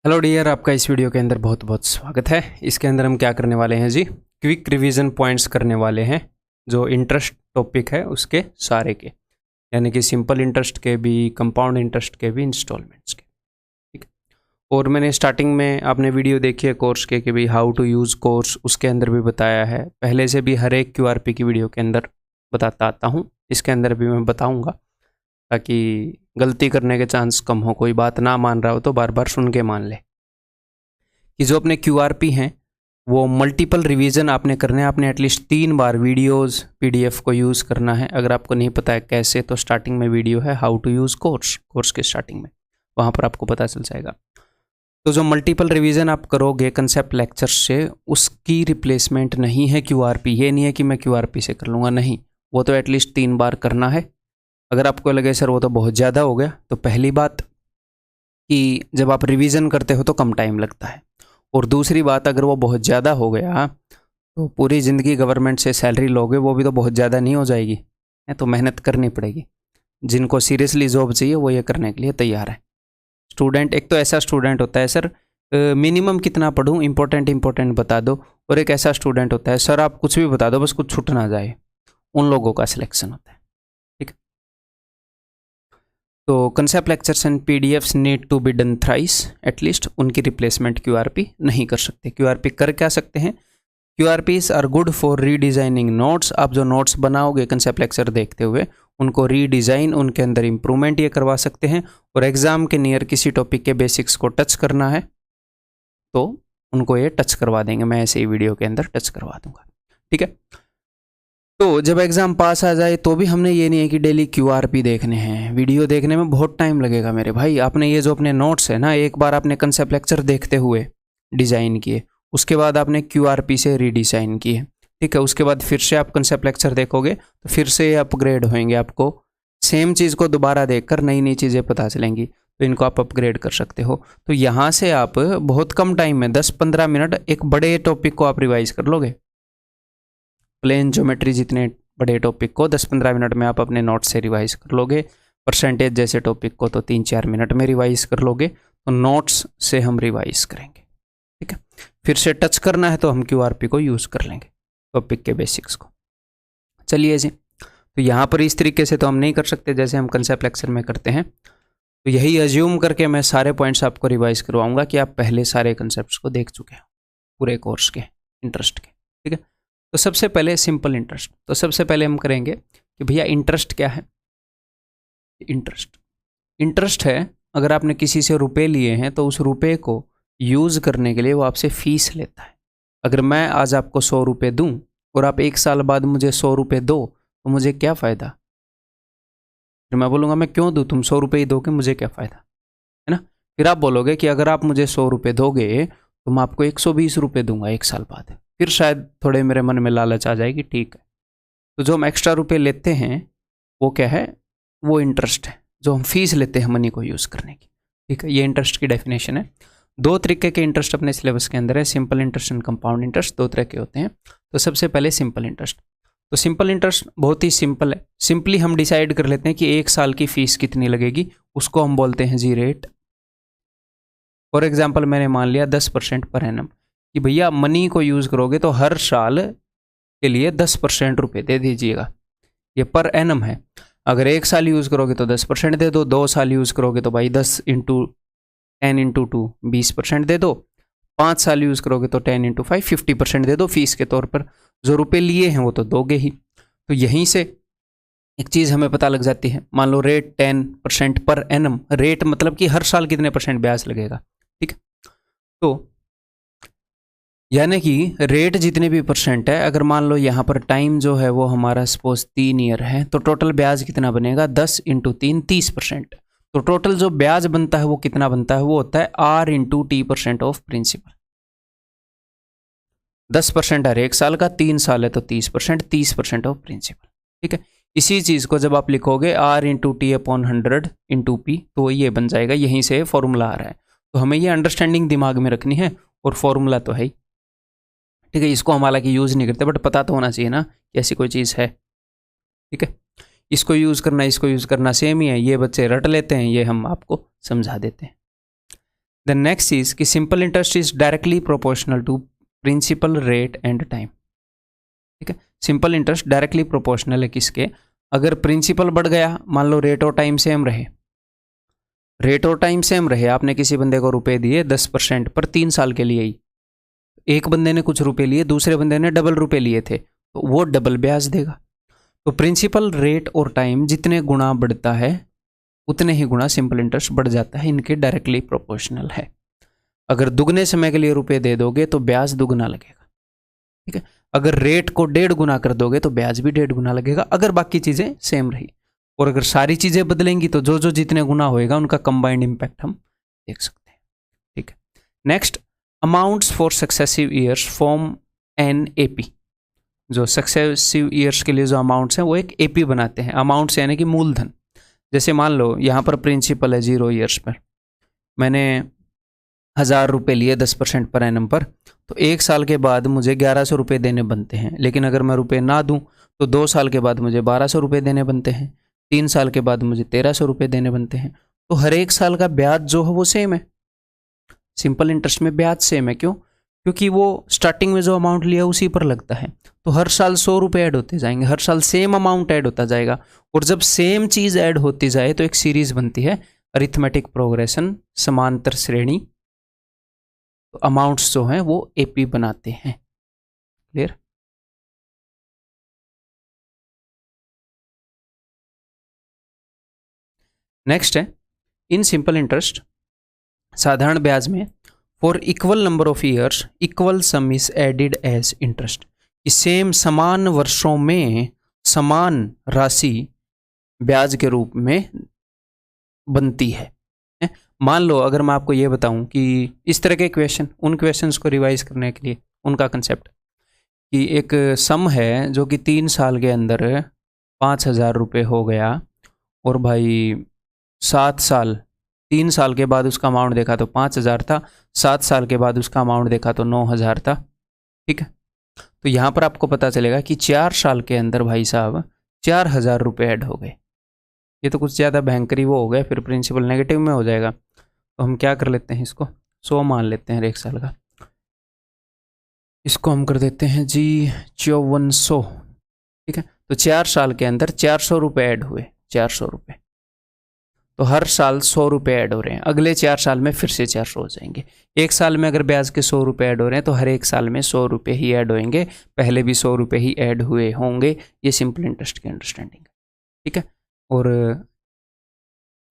Hello dear, आपका इस video के अंदर बहुत बहुत स्वागत है। इसके अंदर हम क्या करने वाले हैं जी, क्विक रिवीजन पॉइंट्स करने वाले हैं जो इंटरेस्ट टॉपिक है उसके सारे के, यानी कि सिंपल इंटरेस्ट के भी, कंपाउंड इंटरेस्ट के भी, इंस्टॉलमेंट्स के। ठीक है। और मैंने स्टार्टिंग में आपने वीडियो देखी है कोर्स के कि भाई हाउ टू यूज़ कोर्स, उसके अंदर भी बताया है पहले से भी, हर एक QRP की वीडियो के अंदर बताता आता हूँ। इसके अंदर भी मैं बताऊँगा ताकि गलती करने के चांस कम हो। कोई बात ना मान रहा हो तो बार बार सुन के मान ले कि जो अपने QRP हैं वो मल्टीपल रिवीजन आपने करने हैं। आपने एटलीस्ट 3 बार वीडियोस PDF को यूज़ करना है। अगर आपको नहीं पता है कैसे, तो स्टार्टिंग में वीडियो है हाउ टू यूज़ कोर्स के स्टार्टिंग में, वहाँ पर आपको पता चल जाएगा। तो जो मल्टीपल रिवीजन आप करोगे कंसेप्ट लेक्चर से, उसकी रिप्लेसमेंट नहीं है QRP। ये नहीं है कि मैं QRP से कर लूँगा, नहीं, वो तो एटलीस्ट 3 बार करना है। अगर आपको लगे सर वो तो बहुत ज़्यादा हो गया, तो पहली बात कि जब आप रिवीजन करते हो तो कम टाइम लगता है, और दूसरी बात अगर वो बहुत ज़्यादा हो गया तो पूरी ज़िंदगी गवर्नमेंट से सैलरी लोगे, वो भी तो बहुत ज़्यादा नहीं हो जाएगी, है तो मेहनत करनी पड़ेगी। जिनको सीरियसली जॉब चाहिए वो ये करने के लिए तैयार है। स्टूडेंट, एक तो ऐसा स्टूडेंट होता है सर मिनिमम कितना पढ़ूँ, इंपॉर्टेंट बता दो, और एक ऐसा स्टूडेंट होता है सर आप कुछ भी बता दो बस कुछ छूट ना जाए। उन लोगों का सिलेक्शन होता है। ठीक है। तो concept lectures and PDFs need to be done thrice at least. उनकी रिप्लेसमेंट QRP नहीं कर सकते। QRP कर क्या सकते हैं? QRPs are good for redesigning notes. आप जो नोट्स बनाओगे कंसेप्ट लेक्चर देखते हुए, उनको रीडिज़ाइन, उनके अंदर इंप्रूवमेंट ये करवा सकते हैं। और एग्जाम के नियर किसी टॉपिक के बेसिक्स को टच करना है तो उनको ये टच करवा देंगे। मैं ऐसे ही वीडियो के अंदर टच करवा दूंगा। ठीक है। तो जब एग्ज़ाम पास आ जाए तो भी हमने ये नहीं है कि डेली QRP देखने हैं। वीडियो देखने में बहुत टाइम लगेगा मेरे भाई। आपने ये जो अपने नोट्स है ना, एक बार आपने कंसेप्ट लेक्चर देखते हुए डिज़ाइन किए, उसके बाद आपने QRP से रीडिज़ाइन किए। ठीक है। उसके बाद फिर से आप कंसेप्ट लेक्चर देखोगे तो फिर से अपग्रेड होएंगे। आपको सेम चीज़ को दोबारा देखकर नई नई चीज़ें पता चलेंगी, तो इनको आप अपग्रेड कर सकते हो। तो यहाँ से आप बहुत कम टाइम में 10-15 मिनट एक बड़े टॉपिक को आप रिवाइज कर लोगे। प्लेन ज्योमेट्री जितने बड़े टॉपिक को 10-15 मिनट में आप अपने नोट से रिवाइज कर लोगे। परसेंटेज जैसे टॉपिक को तो 3-4 मिनट में रिवाइज कर लोगे। तो नोट्स से हम रिवाइज करेंगे। ठीक है। फिर से टच करना है तो हम QRP को यूज़ कर लेंगे, टॉपिक के बेसिक्स को। चलिए जी, तो यहाँ पर इस तरीके से तो हम नहीं कर सकते जैसे हम कंसेप्ट लेक्चर में करते हैं। तो यही अज्यूम करके मैं सारे पॉइंट्स आपको रिवाइज करवाऊंगा कि आप पहले सारे कंसेप्ट्स को देख चुके हो पूरे कोर्स के इंटरेस्ट के। ठीक है। तो सबसे पहले सिंपल इंटरेस्ट। तो सबसे पहले हम करेंगे कि भैया इंटरेस्ट क्या है। इंटरेस्ट है, अगर आपने किसी से रुपए लिए हैं तो उस रुपए को यूज़ करने के लिए वो आपसे फीस लेता है। अगर मैं आज आपको 100 रुपये दूँ और आप 1 साल बाद मुझे 100 रुपये दो, तो मुझे क्या फ़ायदा? फिर मैं बोलूँगा मैं क्यों दूँ, तुम 100 रुपये ही दोगे, मुझे क्या फ़ायदा, है ना। फिर आप बोलोगे कि अगर आप मुझे 100 रुपये दोगे तो मैं आपको 120 रुपये दूंगा 1 साल बाद। फिर शायद थोड़े मेरे मन में लालच आ जाएगी। ठीक है। तो जो हम एक्स्ट्रा रुपए लेते हैं वो क्या है? वो इंटरेस्ट है, जो हम फीस लेते हैं मनी को यूज़ करने की। ठीक है। ये इंटरेस्ट की डेफिनेशन है। 2 तरीके के इंटरेस्ट अपने सिलेबस के अंदर है, simple interest and compound interest. 2 तरह के होते हैं। तो सबसे पहले सिंपल इंटरेस्ट। तो सिंपल इंटरेस्ट बहुत ही सिंपल है। सिंपली हम डिसाइड कर लेते हैं कि 1 साल की फीस कितनी लगेगी, उसको हम बोलते हैं जी रेट। फॉर एग्जाम्पल मैंने मान लिया 10% पर एनम कि भैया मनी को यूज़ करोगे तो हर साल के लिए 10% रुपये दे दीजिएगा। ये पर एनम है। अगर 1 साल यूज़ करोगे तो 10% दे दो, 2 साल यूज़ करोगे तो भाई 10 × 10 × 2 20% दे दो, 5 साल यूज़ करोगे तो 10 × 5 50% दे दो फीस के तौर पर। जो रुपये लिए हैं वो तो दोगे ही। तो यहीं से एक चीज़ हमें पता लग जाती है। मान लो रेट 10% पर एनम, रेट मतलब कि हर साल कितने % ब्याज लगेगा। ठीक है। तो यानी कि रेट जितने भी % है, अगर मान लो यहाँ पर टाइम जो है वो हमारा सपोज 3 ईयर है, तो टोटल ब्याज कितना बनेगा? 10 × 3 30%। तो टोटल जो ब्याज बनता है वो कितना बनता है? वो होता है R × T% ऑफ प्रिंसिपल। 10% हर 1 साल का, 3 साल है तो 30%, 30% ऑफ प्रिंसिपल। ठीक है। इसी चीज़ को जब आप लिखोगे R × T/100 × P, तो ये बन जाएगा। यहीं से फॉर्मूला आ रहा है। तो हमें ये अंडरस्टैंडिंग दिमाग में रखनी है, और फॉर्मूला तो है ही। ठीक है। इसको हम हालांकि यूज़ नहीं करते, बट पता तो होना चाहिए ना कि ऐसी कोई चीज़ है। ठीक है। इसको यूज़ करना, इसको यूज़ करना सेम ही है। ये बच्चे रट लेते हैं, ये हम आपको समझा देते हैं। द नेक्स्ट इज कि simple interest is directly proportional to principal rate and time. ठीक है, सिंपल इंटरेस्ट डायरेक्टली प्रोपोर्शनल है किसके, अगर प्रिंसिपल बढ़ गया, मान लो रेट और टाइम सेम रहे, रेट और टाइम सेम रहे, आपने किसी बंदे को रुपए दिए 10% पर 3 साल के लिए ही, एक बंदे ने कुछ रुपए लिए, दूसरे बंदे ने डबल रुपए लिए थे, तो वो डबल ब्याज देगा। तो प्रिंसिपल रेट और टाइम जितने गुना बढ़ता है उतने ही गुना सिंपल इंटरेस्ट बढ़ जाता है, इनके डायरेक्टली प्रोपोर्शनल है। अगर दुगने समय के लिए रुपए दे दोगे तो ब्याज दुगना लगेगा। ठीक है, अगर रेट को 1.5 गुना कर दोगे तो ब्याज भी 1.5 गुना लगेगा, अगर बाकी चीजें सेम रही। और अगर सारी चीजें बदलेंगी तो जो जो जितने गुना होएगा उनका कंबाइंड इंपैक्ट हम देख सकते हैं। ठीक है, next, amounts for successive years form an AP. जो सक्सेसिव ईयर्स के लिए जो अमाउंट्स हैं वो एक एपी बनाते हैं। अमाउंट्स यानी कि मूलधन। जैसे मान लो यहाँ पर प्रिंसिपल है 0 ईयर्स पर, मैंने 1000 रुपये लिए 10% पर एनम पर, तो 1 साल के बाद मुझे 1100 रुपये देने बनते हैं। लेकिन अगर मैं रुपये ना दूं तो 2 साल के बाद मुझे 1200 रुपये देने बनते हैं, 3 साल के बाद मुझे 1300 रुपये देने बनते हैं। तो हर एक साल का ब्याज जो है वो सेम है। सिंपल इंटरेस्ट में ब्याज सेम है, क्यों? क्योंकि वो स्टार्टिंग में जो अमाउंट लिया उसी पर लगता है। तो हर साल 100 रुपये ऐड होते जाएंगे, हर साल सेम अमाउंट ऐड होता जाएगा। और जब सेम चीज़ ऐड होती जाए तो एक सीरीज बनती है, अरिथमेटिक प्रोग्रेशन, समांतर श्रेणी। तो अमाउंट्स जो हैं वो एपी बनाते हैं। क्लियर? नेक्स्ट है, इन सिंपल इंटरेस्ट साधारण ब्याज में for equal number of years equal sum is added as interest. Same समान वर्षों में समान राशि ब्याज के रूप में बनती है। मान लो अगर मैं आपको ये बताऊं कि इस तरह के क्वेश्चन, उन क्वेश्चंस को रिवाइज करने के लिए उनका कंसेप्ट कि एक सम है जो कि 3 साल के अंदर 5000 रुपये हो गया, और भाई 7 साल, 3 साल के बाद उसका अमाउंट देखा तो 5000 था, 7 साल के बाद उसका अमाउंट देखा तो 9000 था। ठीक है, तो यहाँ पर आपको पता चलेगा कि 4 साल के अंदर भाई साहब 4000 रुपये ऐड हो गए। ये तो कुछ ज़्यादा भयंकरी वो हो गया, फिर प्रिंसिपल नेगेटिव में हो जाएगा। तो हम क्या कर लेते हैं, इसको 100 मान लेते हैं 1 साल का, इसको हम कर देते हैं जी 5400। ठीक है, तो 4 साल के अंदर 400 रुपये ऐड हुए, 400 रुपये। तो हर साल 100 रुपये ऐड हो रहे हैं, अगले 4 साल में फिर से 400 हो जाएंगे। 1 साल में अगर ब्याज के 100 रुपये ऐड हो रहे हैं तो हर एक साल में 100 रुपये ही ऐड होंगे, पहले भी 100 रुपये ही ऐड हुए होंगे। ये सिंपल इंटरेस्ट की अंडरस्टैंडिंग है। ठीक है, और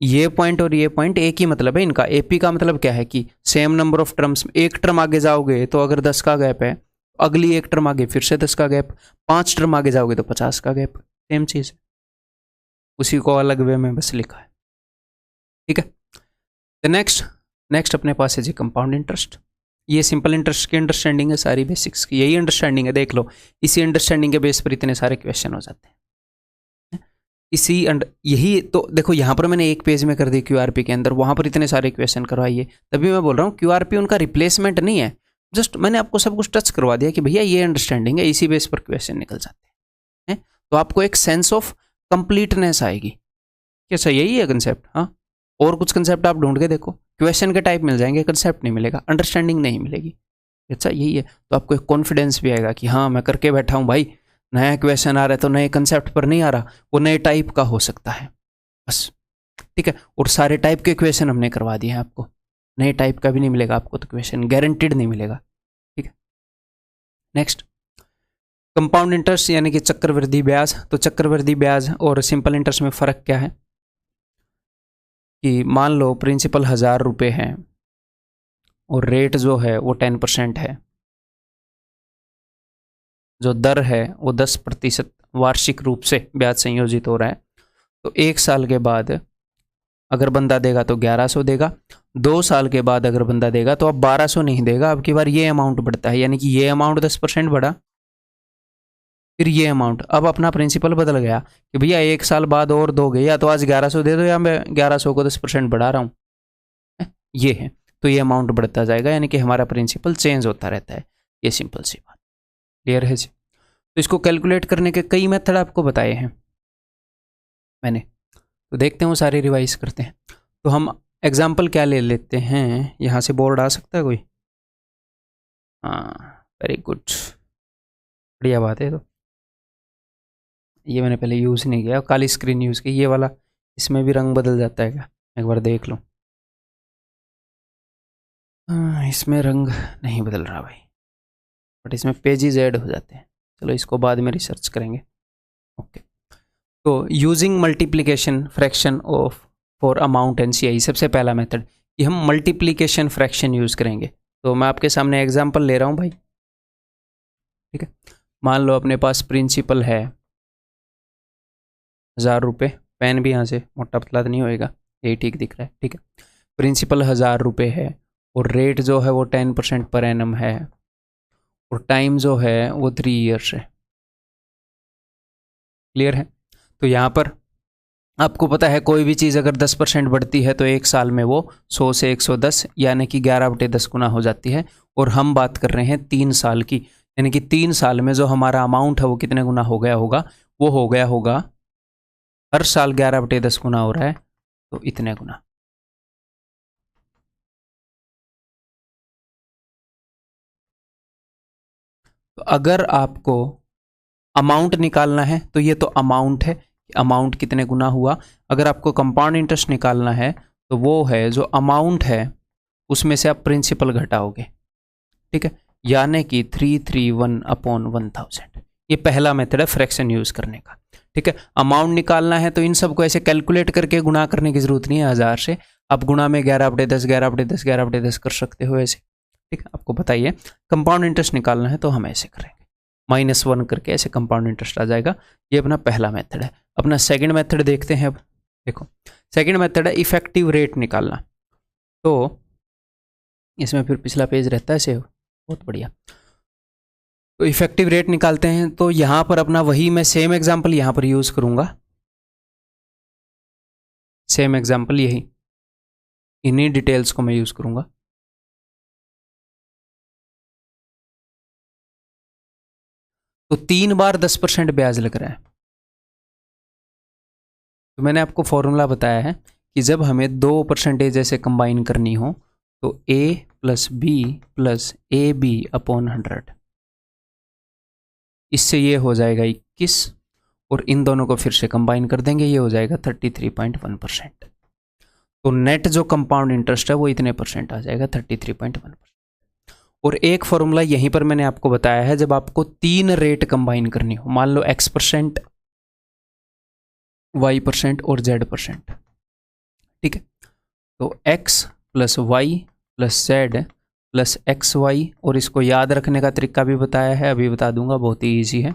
ये पॉइंट और ये पॉइंट एक ही मतलब है इनका। एपी का मतलब क्या है कि सेम नंबर ऑफ टर्म्स, एक टर्म आगे जाओगे तो अगर 10 का गैप है, अगली एक टर्म आगे फिर से 10 का गैप, 5 टर्म आगे जाओगे तो 50 का गैप, सेम चीज़ है, उसी को अलग वे में बस लिखा है। ठीक है, तो नेक्स्ट अपने पास है जी कंपाउंड इंटरेस्ट। ये सिंपल इंटरेस्ट की अंडरस्टैंडिंग है सारी बेसिक्स की, यही अंडरस्टैंडिंग है। देख लो, इसी अंडरस्टैंडिंग के बेस पर इतने सारे क्वेश्चन हो जाते हैं। यही तो देखो, यहाँ पर मैंने एक पेज में कर दी क्यूआरपी के अंदर, वहाँ पर इतने सारे क्वेश्चन करवाइए। तभी मैं बोल रहा हूँ क्यूआरपी उनका रिप्लेसमेंट नहीं है, जस्ट मैंने आपको सब कुछ टच करवा दिया कि भैया ये अंडरस्टैंडिंग है, इसी बेस पर क्वेश्चन निकल जाते हैं। तो आपको एक सेंस ऑफ कंप्लीटनेस आएगी। कैसा, यही है कंसेप्ट? हाँ, और कुछ कंसेप्ट आप ढूंढ के देखो, क्वेश्चन के टाइप मिल जाएंगे, कंसेप्ट नहीं मिलेगा, अंडरस्टैंडिंग नहीं मिलेगी। अच्छा, यही है। तो आपको एक कॉन्फिडेंस भी आएगा कि हाँ मैं करके बैठा हूँ भाई, नया क्वेश्चन आ रहा है तो नए कंसेप्ट पर नहीं आ रहा, वो नए टाइप का हो सकता है बस। ठीक है, और सारे टाइप के क्वेश्चन हमने करवा दिए हैं आपको, नए टाइप का भी नहीं मिलेगा आपको, तो क्वेश्चन गारंटीड नहीं मिलेगा। ठीक है, नेक्स्ट कंपाउंड इंटरेस्ट यानी कि चक्रवृद्धि ब्याज। तो चक्रवृद्धि ब्याज और सिंपल इंटरेस्ट में फ़र्क क्या है कि मान लो प्रिंसिपल 1000 रुपये है और रेट जो है वो 10% है, जो दर है वो 10% वार्षिक रूप से ब्याज संयोजित हो रहा है। तो 1 साल के बाद अगर बंदा देगा तो 1100 देगा, 2 साल के बाद अगर बंदा देगा तो अब 1200 नहीं देगा, अब की बार ये अमाउंट बढ़ता है, यानी कि ये अमाउंट 10% बढ़ा, फिर ये अमाउंट। अब अपना प्रिंसिपल बदल गया कि भैया 1 साल बाद और दोगे, या तो आज 1100 दे दो या मैं 1100 को 10% बढ़ा रहा हूँ, ये है। तो ये अमाउंट बढ़ता जाएगा, यानी कि हमारा प्रिंसिपल चेंज होता रहता है। ये सिंपल सी बात, क्लियर है जी? तो इसको कैलकुलेट करने के कई मेथड आपको बताए हैं मैंने, तो देखते हैं वो सारे रिवाइज करते हैं। तो हम एग्जाम्पल क्या ले लेते हैं, यहाँ से बोर्ड आ सकता है कोई? हाँ, वेरी गुड, बढ़िया बात है। तो ये मैंने पहले यूज़ नहीं किया, काली स्क्रीन यूज़ की। ये वाला इसमें भी रंग बदल जाता है क्या? एक बार देख लो। हाँ, इसमें रंग नहीं बदल रहा भाई, बट इसमें पेजेस ऐड हो जाते हैं। चलो इसको बाद में रिसर्च करेंगे। ओके, तो using multiplication fraction of for amount NCI, सबसे पहला मेथड कि हम मल्टीप्लिकेशन फ्रैक्शन यूज़ करेंगे। तो मैं आपके सामने एग्जांपल ले रहा हूँ भाई, ठीक है। मान लो अपने पास प्रिंसिपल है 1000 रुपये, पेन भी यहाँ से मोटा पतला तो नहीं होएगा, यही ठीक दिख रहा है, ठीक है। प्रिंसिपल 1000 रुपये है और रेट जो है वो 10% पर एनम है और टाइम जो है वो 3 ईयर्स है। क्लियर है? तो यहाँ पर आपको पता है कोई भी चीज़ अगर 10% बढ़ती है तो एक साल में वो 100 से 110 यानी कि 11/10 गुना हो जाती है। और हम बात कर रहे हैं 3 साल की, यानी कि 3 साल में जो हमारा अमाउंट है वो कितने गुना हो गया होगा? वो हो गया होगा, हर साल 11/10 गुना हो रहा है तो इतने गुना। तो अगर आपको अमाउंट निकालना है तो ये तो अमाउंट है, अमाउंट कितने गुना हुआ। अगर आपको कंपाउंड इंटरेस्ट निकालना है तो वो है जो अमाउंट है उसमें से आप प्रिंसिपल घटाओगे, ठीक है, यानी कि 331/1000। ये पहला मेथड है फ्रैक्शन यूज करने का, ठीक है। अमाउंट निकालना है तो इन सबको ऐसे कैलकुलेट करके गुणा करने की जरूरत नहीं है 1000 से। आप गुणा में 11/10 11/10 11/10 कर सकते हो ऐसे, ठीक है, आपको बताइए। कंपाउंड इंटरेस्ट निकालना है तो हम ऐसे करेंगे, -1 करके ऐसे कंपाउंड इंटरेस्ट आ जाएगा। ये अपना पहला मेथड है। अपना सेकंड मेथड देखते हैं। अब देखो, सेकंड मेथड है इफेक्टिव रेट निकालना। तो इसमें फिर पिछला पेज रहता है सेव, बहुत बढ़िया। तो इफेक्टिव रेट निकालते हैं तो यहाँ पर अपना वही मैं सेम एग्जांपल यहाँ पर यूज़ करूँगा, सेम एग्जांपल यही, इन्हीं डिटेल्स को मैं यूज़ करूँगा। तो 3 बार 10% ब्याज लग रहा है। तो मैंने आपको फॉर्मूला बताया है कि जब हमें 2% ऐसे कंबाइन करनी हो तो a + b + AB/100, इससे ये हो जाएगा 21 और इन दोनों को फिर से कंबाइन कर देंगे, ये हो जाएगा 33.1%। तो नेट जो कंपाउंड इंटरेस्ट है वो इतने परसेंट आ जाएगा, 33.1%। और एक फॉर्मूला यहीं पर मैंने आपको बताया है, जब आपको 3 रेट कंबाइन करनी हो, मान लो X%, Y% और Z%, ठीक है। तो X + Y + Z + XY, और इसको याद रखने का तरीका भी बताया है, अभी बता दूंगा, बहुत ही ईजी है,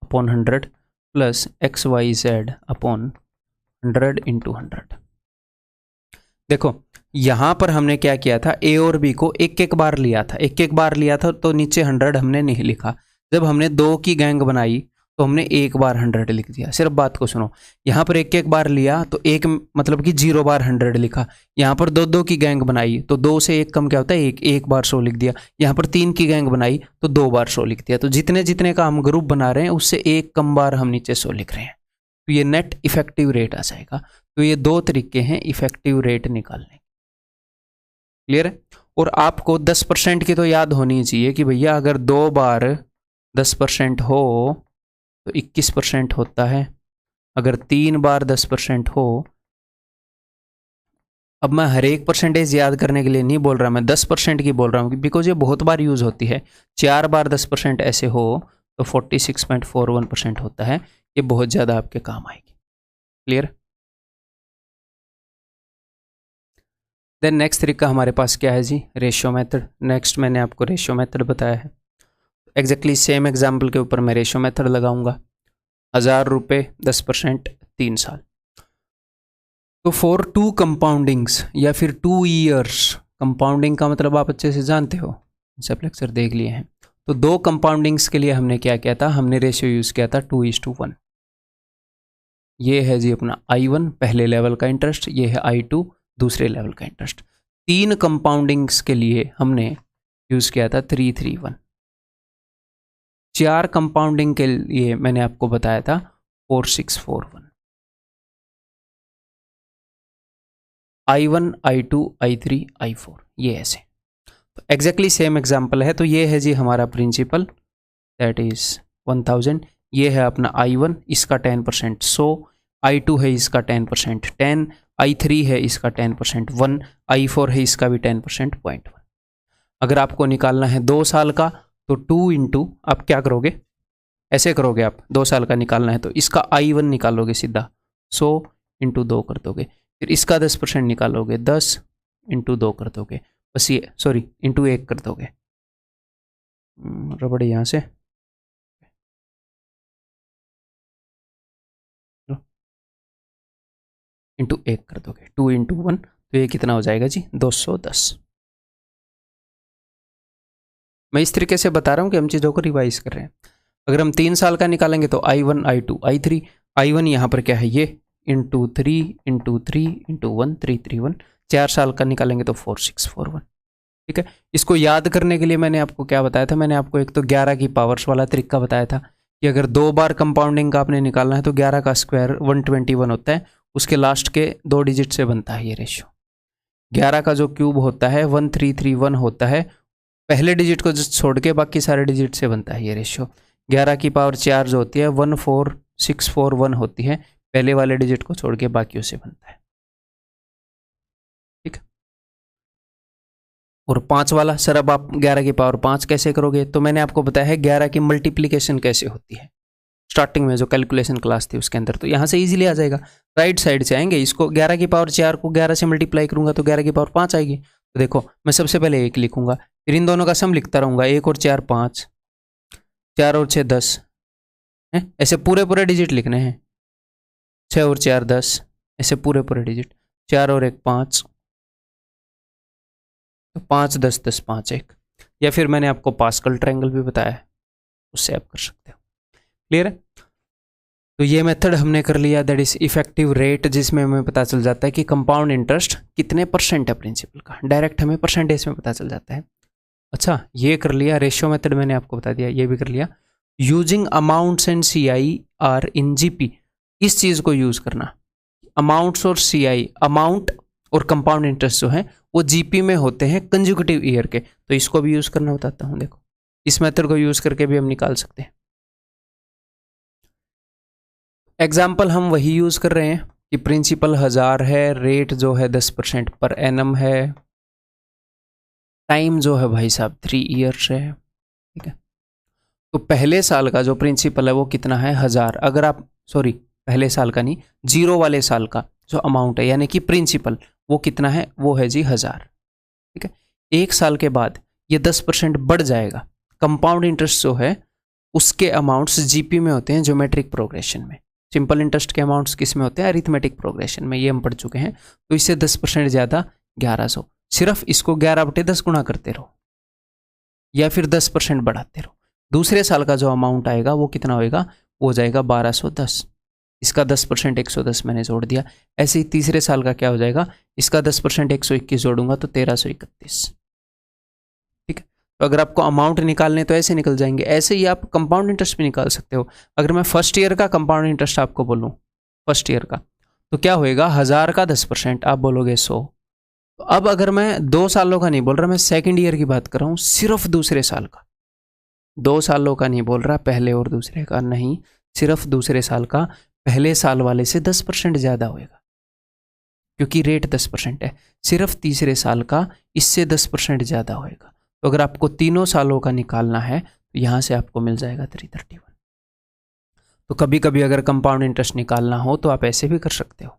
/100 + XYZ/100 × 100। देखो यहाँ पर हमने क्या किया था, ए और बी को एक एक बार लिया था, एक एक बार लिया था, तो नीचे 100 हमने नहीं लिखा। जब हमने 2 की गैंग बनाई तो हमने एक बार 100 लिख दिया। सिर्फ बात को सुनो, यहाँ पर एक एक बार लिया तो एक मतलब कि 0 बार 100 लिखा। यहाँ पर 2 की गैंग बनाई तो 2 से 1 कम क्या होता है, एक बार 100 लिख दिया। यहाँ पर 3 की गैंग बनाई तो 2 बार 100 लिख दिया। तो जितने जितने का हम ग्रुप बना रहे हैं उससे एक कम बार हम नीचे 100 लिख रहे हैं, तो ये नेट इफेक्टिव रेट आ जाएगा। तो ये 2 तरीके हैं इफेक्टिव रेट निकालने। क्लियर है? और आपको 10% की तो याद होनी चाहिए कि भैया अगर 2 बार 10% हो तो 21% होता है, अगर 3 बार 10% हो। अब मैं हर एक परसेंटेज याद करने के लिए नहीं बोल रहा, मैं 10% की बोल रहा हूँ बिकॉज ये बहुत बार यूज होती है। 4 बार 10% ऐसे हो तो 46.41% होता है। ये बहुत ज़्यादा आपके काम आएगी। क्लियर? देन नेक्स्ट तरीका हमारे पास क्या है जी, रेशियो मेथड। नेक्स्ट मैंने आपको रेशियो मेथड बताया है, एग्जैक्टली सेम एग्जाम्पल के ऊपर मैं रेशियो मेथड लगाऊंगा। 1000 रुपये 10% 3 साल। तो फॉर 2 कंपाउंडिंग्स या फिर 2 ईयर्स, कंपाउंडिंग का मतलब आप अच्छे से जानते हो, सब लेक्चर देख लिए हैं। तो 2 कंपाउंडिंग्स के लिए हमने क्या किया था, हमने रेशियो यूज़ किया था 2:1। ये है जी अपना I1 पहले लेवल का इंटरेस्ट, ये है I2 दूसरे लेवल का इंटरेस्ट। 3 कंपाउंडिंग्स के लिए हमने यूज़ किया था 3:3:1। 4 कंपाउंडिंग के लिए मैंने आपको बताया था 4:6:4:1। I1, I2, I3, I4, ये ऐसे। तो एग्जैक्टली सेम एग्जाम्पल है। तो ये है जी हमारा प्रिंसिपल, दैट इज 1000। ये है अपना I1, इसका 10% 100, I2 है इसका 10% 10, I3 है इसका 10% 1, I4 है इसका भी 10% 0.1। अगर आपको निकालना है 2 साल का तो 2 इंटू आप क्या करोगे, ऐसे करोगे आप, 2 साल का निकालना है तो इसका I1 निकालोगे सीधा 100 इंटू 2 कर दोगे, फिर इसका 10% निकालोगे 10 इंटू 2 कर दोगे, बस ये सॉरी इंटू 1 कर दोगे, रबड़ यहाँ से इंटू 1 कर दोगे, 2 इंटू 1, तो ये कितना हो जाएगा जी 210। मैं इस तरीके से बता रहा हूँ कि हम चीज़ों को रिवाइज कर रहे हैं। अगर हम 3 साल का निकालेंगे तो I1, I2, I3, I1 यहाँ पर क्या है ये इंटू 3 इंटू 3 इंटू 1 331, 4 साल का निकालेंगे तो 4641। ठीक है, इसको याद करने के लिए मैंने आपको क्या बताया था, मैंने आपको एक तो 11 की पावर्स वाला तरीका बताया था कि अगर 2 बार कंपाउंडिंग का आपने निकालना है तो 11 का स्क्वायर 121 होता है, उसके लास्ट के 2 डिजिट से बनता है ये रेशियो। 11 का जो क्यूब होता है 1331 होता है, पहले डिजिट को छोड़ के बाकी सारे डिजिट से बनता है ये रेशियो। 11 की पावर 4 जो होती है 14641 होती है, पहले वाले डिजिट को छोड़ के बाकियों से बनता है। ठीक है, और 5 वाला सर अब आप 11 की पावर 5 कैसे करोगे, तो मैंने आपको बताया है 11 की मल्टीप्लिकेशन कैसे होती है स्टार्टिंग में जो कैलकुलेशन क्लास थी उसके अंदर, तो यहाँ से इजीली आ जाएगा, राइट साइड से आएंगे। इसको 11 की पावर 4 को 11 से मल्टीप्लाई करूंगा तो 11 की पावर 5 आएगी। तो देखो मैं सबसे पहले 1 लिखूंगा, फिर इन दोनों का सम लिखता रहूंगा, 1 और 4 5, 4 और 6 10 है, ऐसे पूरे पूरे डिजिट लिखने हैं, 6 और 4 10, ऐसे पूरे पूरे डिजिट, 4 और 1 5, तो 5 10 10 5 1, या फिर मैंने आपको पास्कल ट्रायंगल भी बताया है, उससे आप कर सकते हो। क्लियर है, तो ये मेथड हमने कर लिया, दैट इज इफेक्टिव रेट, जिसमें हमें पता चल जाता है कि कंपाउंड इंटरेस्ट कितने परसेंट है प्रिंसिपल का, डायरेक्ट हमें परसेंटेज में पता चल जाता है। अच्छा ये कर लिया, रेशियो मेथड मैंने आपको बता दिया, ये भी कर लिया। Using amounts and CIR in GP, इस चीज़ को यूज़ करना, अमाउंट्स और CI, अमाउंट और कंपाउंड इंटरेस्ट जो है वो GP में होते हैं कंज्यूकेटिव ईयर के, तो इसको भी यूज़ करना बताता हूँ। देखो इस मेथड को यूज़ करके भी हम निकाल सकते हैं। एग्जाम्पल हम वही यूज़ कर रहे हैं कि प्रिंसिपल 1000 है, रेट जो है 10% पर एनम है, टाइम जो है भाई साहब 3 ईयर्स है। ठीक है, तो पहले साल का जो प्रिंसिपल है वो कितना है 1000, अगर आप सॉरी पहले साल का नहीं, 0 वाले साल का जो अमाउंट है यानी कि प्रिंसिपल वो कितना है, वो है जी 1000। ठीक है, 1 साल के बाद ये 10% बढ़ जाएगा। कंपाउंड इंटरेस्ट जो है उसके अमाउंट्स GP में होते हैं ज्योमेट्रिक प्रोग्रेशन में, सिंपल इंटरेस्ट के अमाउंट्स किस में होते हैं अरिथमेटिक प्रोग्रेशन में, ये हम पढ़ चुके हैं। तो इससे 10% ज़्यादा 1100, सिर्फ इसको 11/10 गुणा करते रहो या फिर 10% बढ़ाते रहो। दूसरे साल का जो अमाउंट आएगा वो कितना होएगा, वो हो जाएगा 1210, इसका 10% 110 मैंने जोड़ दिया। ऐसे ही तीसरे साल का क्या हो जाएगा, इसका 10% 121 जोड़ूंगा तो 1331। ठीक है, तो अगर आपको अमाउंट निकालने तो ऐसे निकल जाएंगे, ऐसे ही आप कंपाउंड इंटरेस्ट भी निकाल सकते हो। अगर मैं फर्स्ट ईयर का कंपाउंड इंटरेस्ट आपको बोलूँ फर्स्ट ईयर का, तो क्या होएगा 1000 का 10%, आप बोलोगे 100। तो अब अगर मैं 2 सालों का नहीं बोल रहा, मैं सेकंड ईयर की बात कर रहा हूँ, सिर्फ दूसरे साल का, 2 सालों का नहीं बोल रहा, पहले और दूसरे का नहीं, सिर्फ दूसरे साल का पहले साल वाले से 10% ज़्यादा होएगा क्योंकि रेट 10% है। सिर्फ तीसरे साल का इससे 10% ज़्यादा होएगा। तो अगर आपको तीनों सालों का निकालना है तो यहाँ से आपको मिल जाएगा 331। तो कभी कभी अगर कंपाउंड इंटरेस्ट निकालना हो तो आप ऐसे भी कर सकते हो,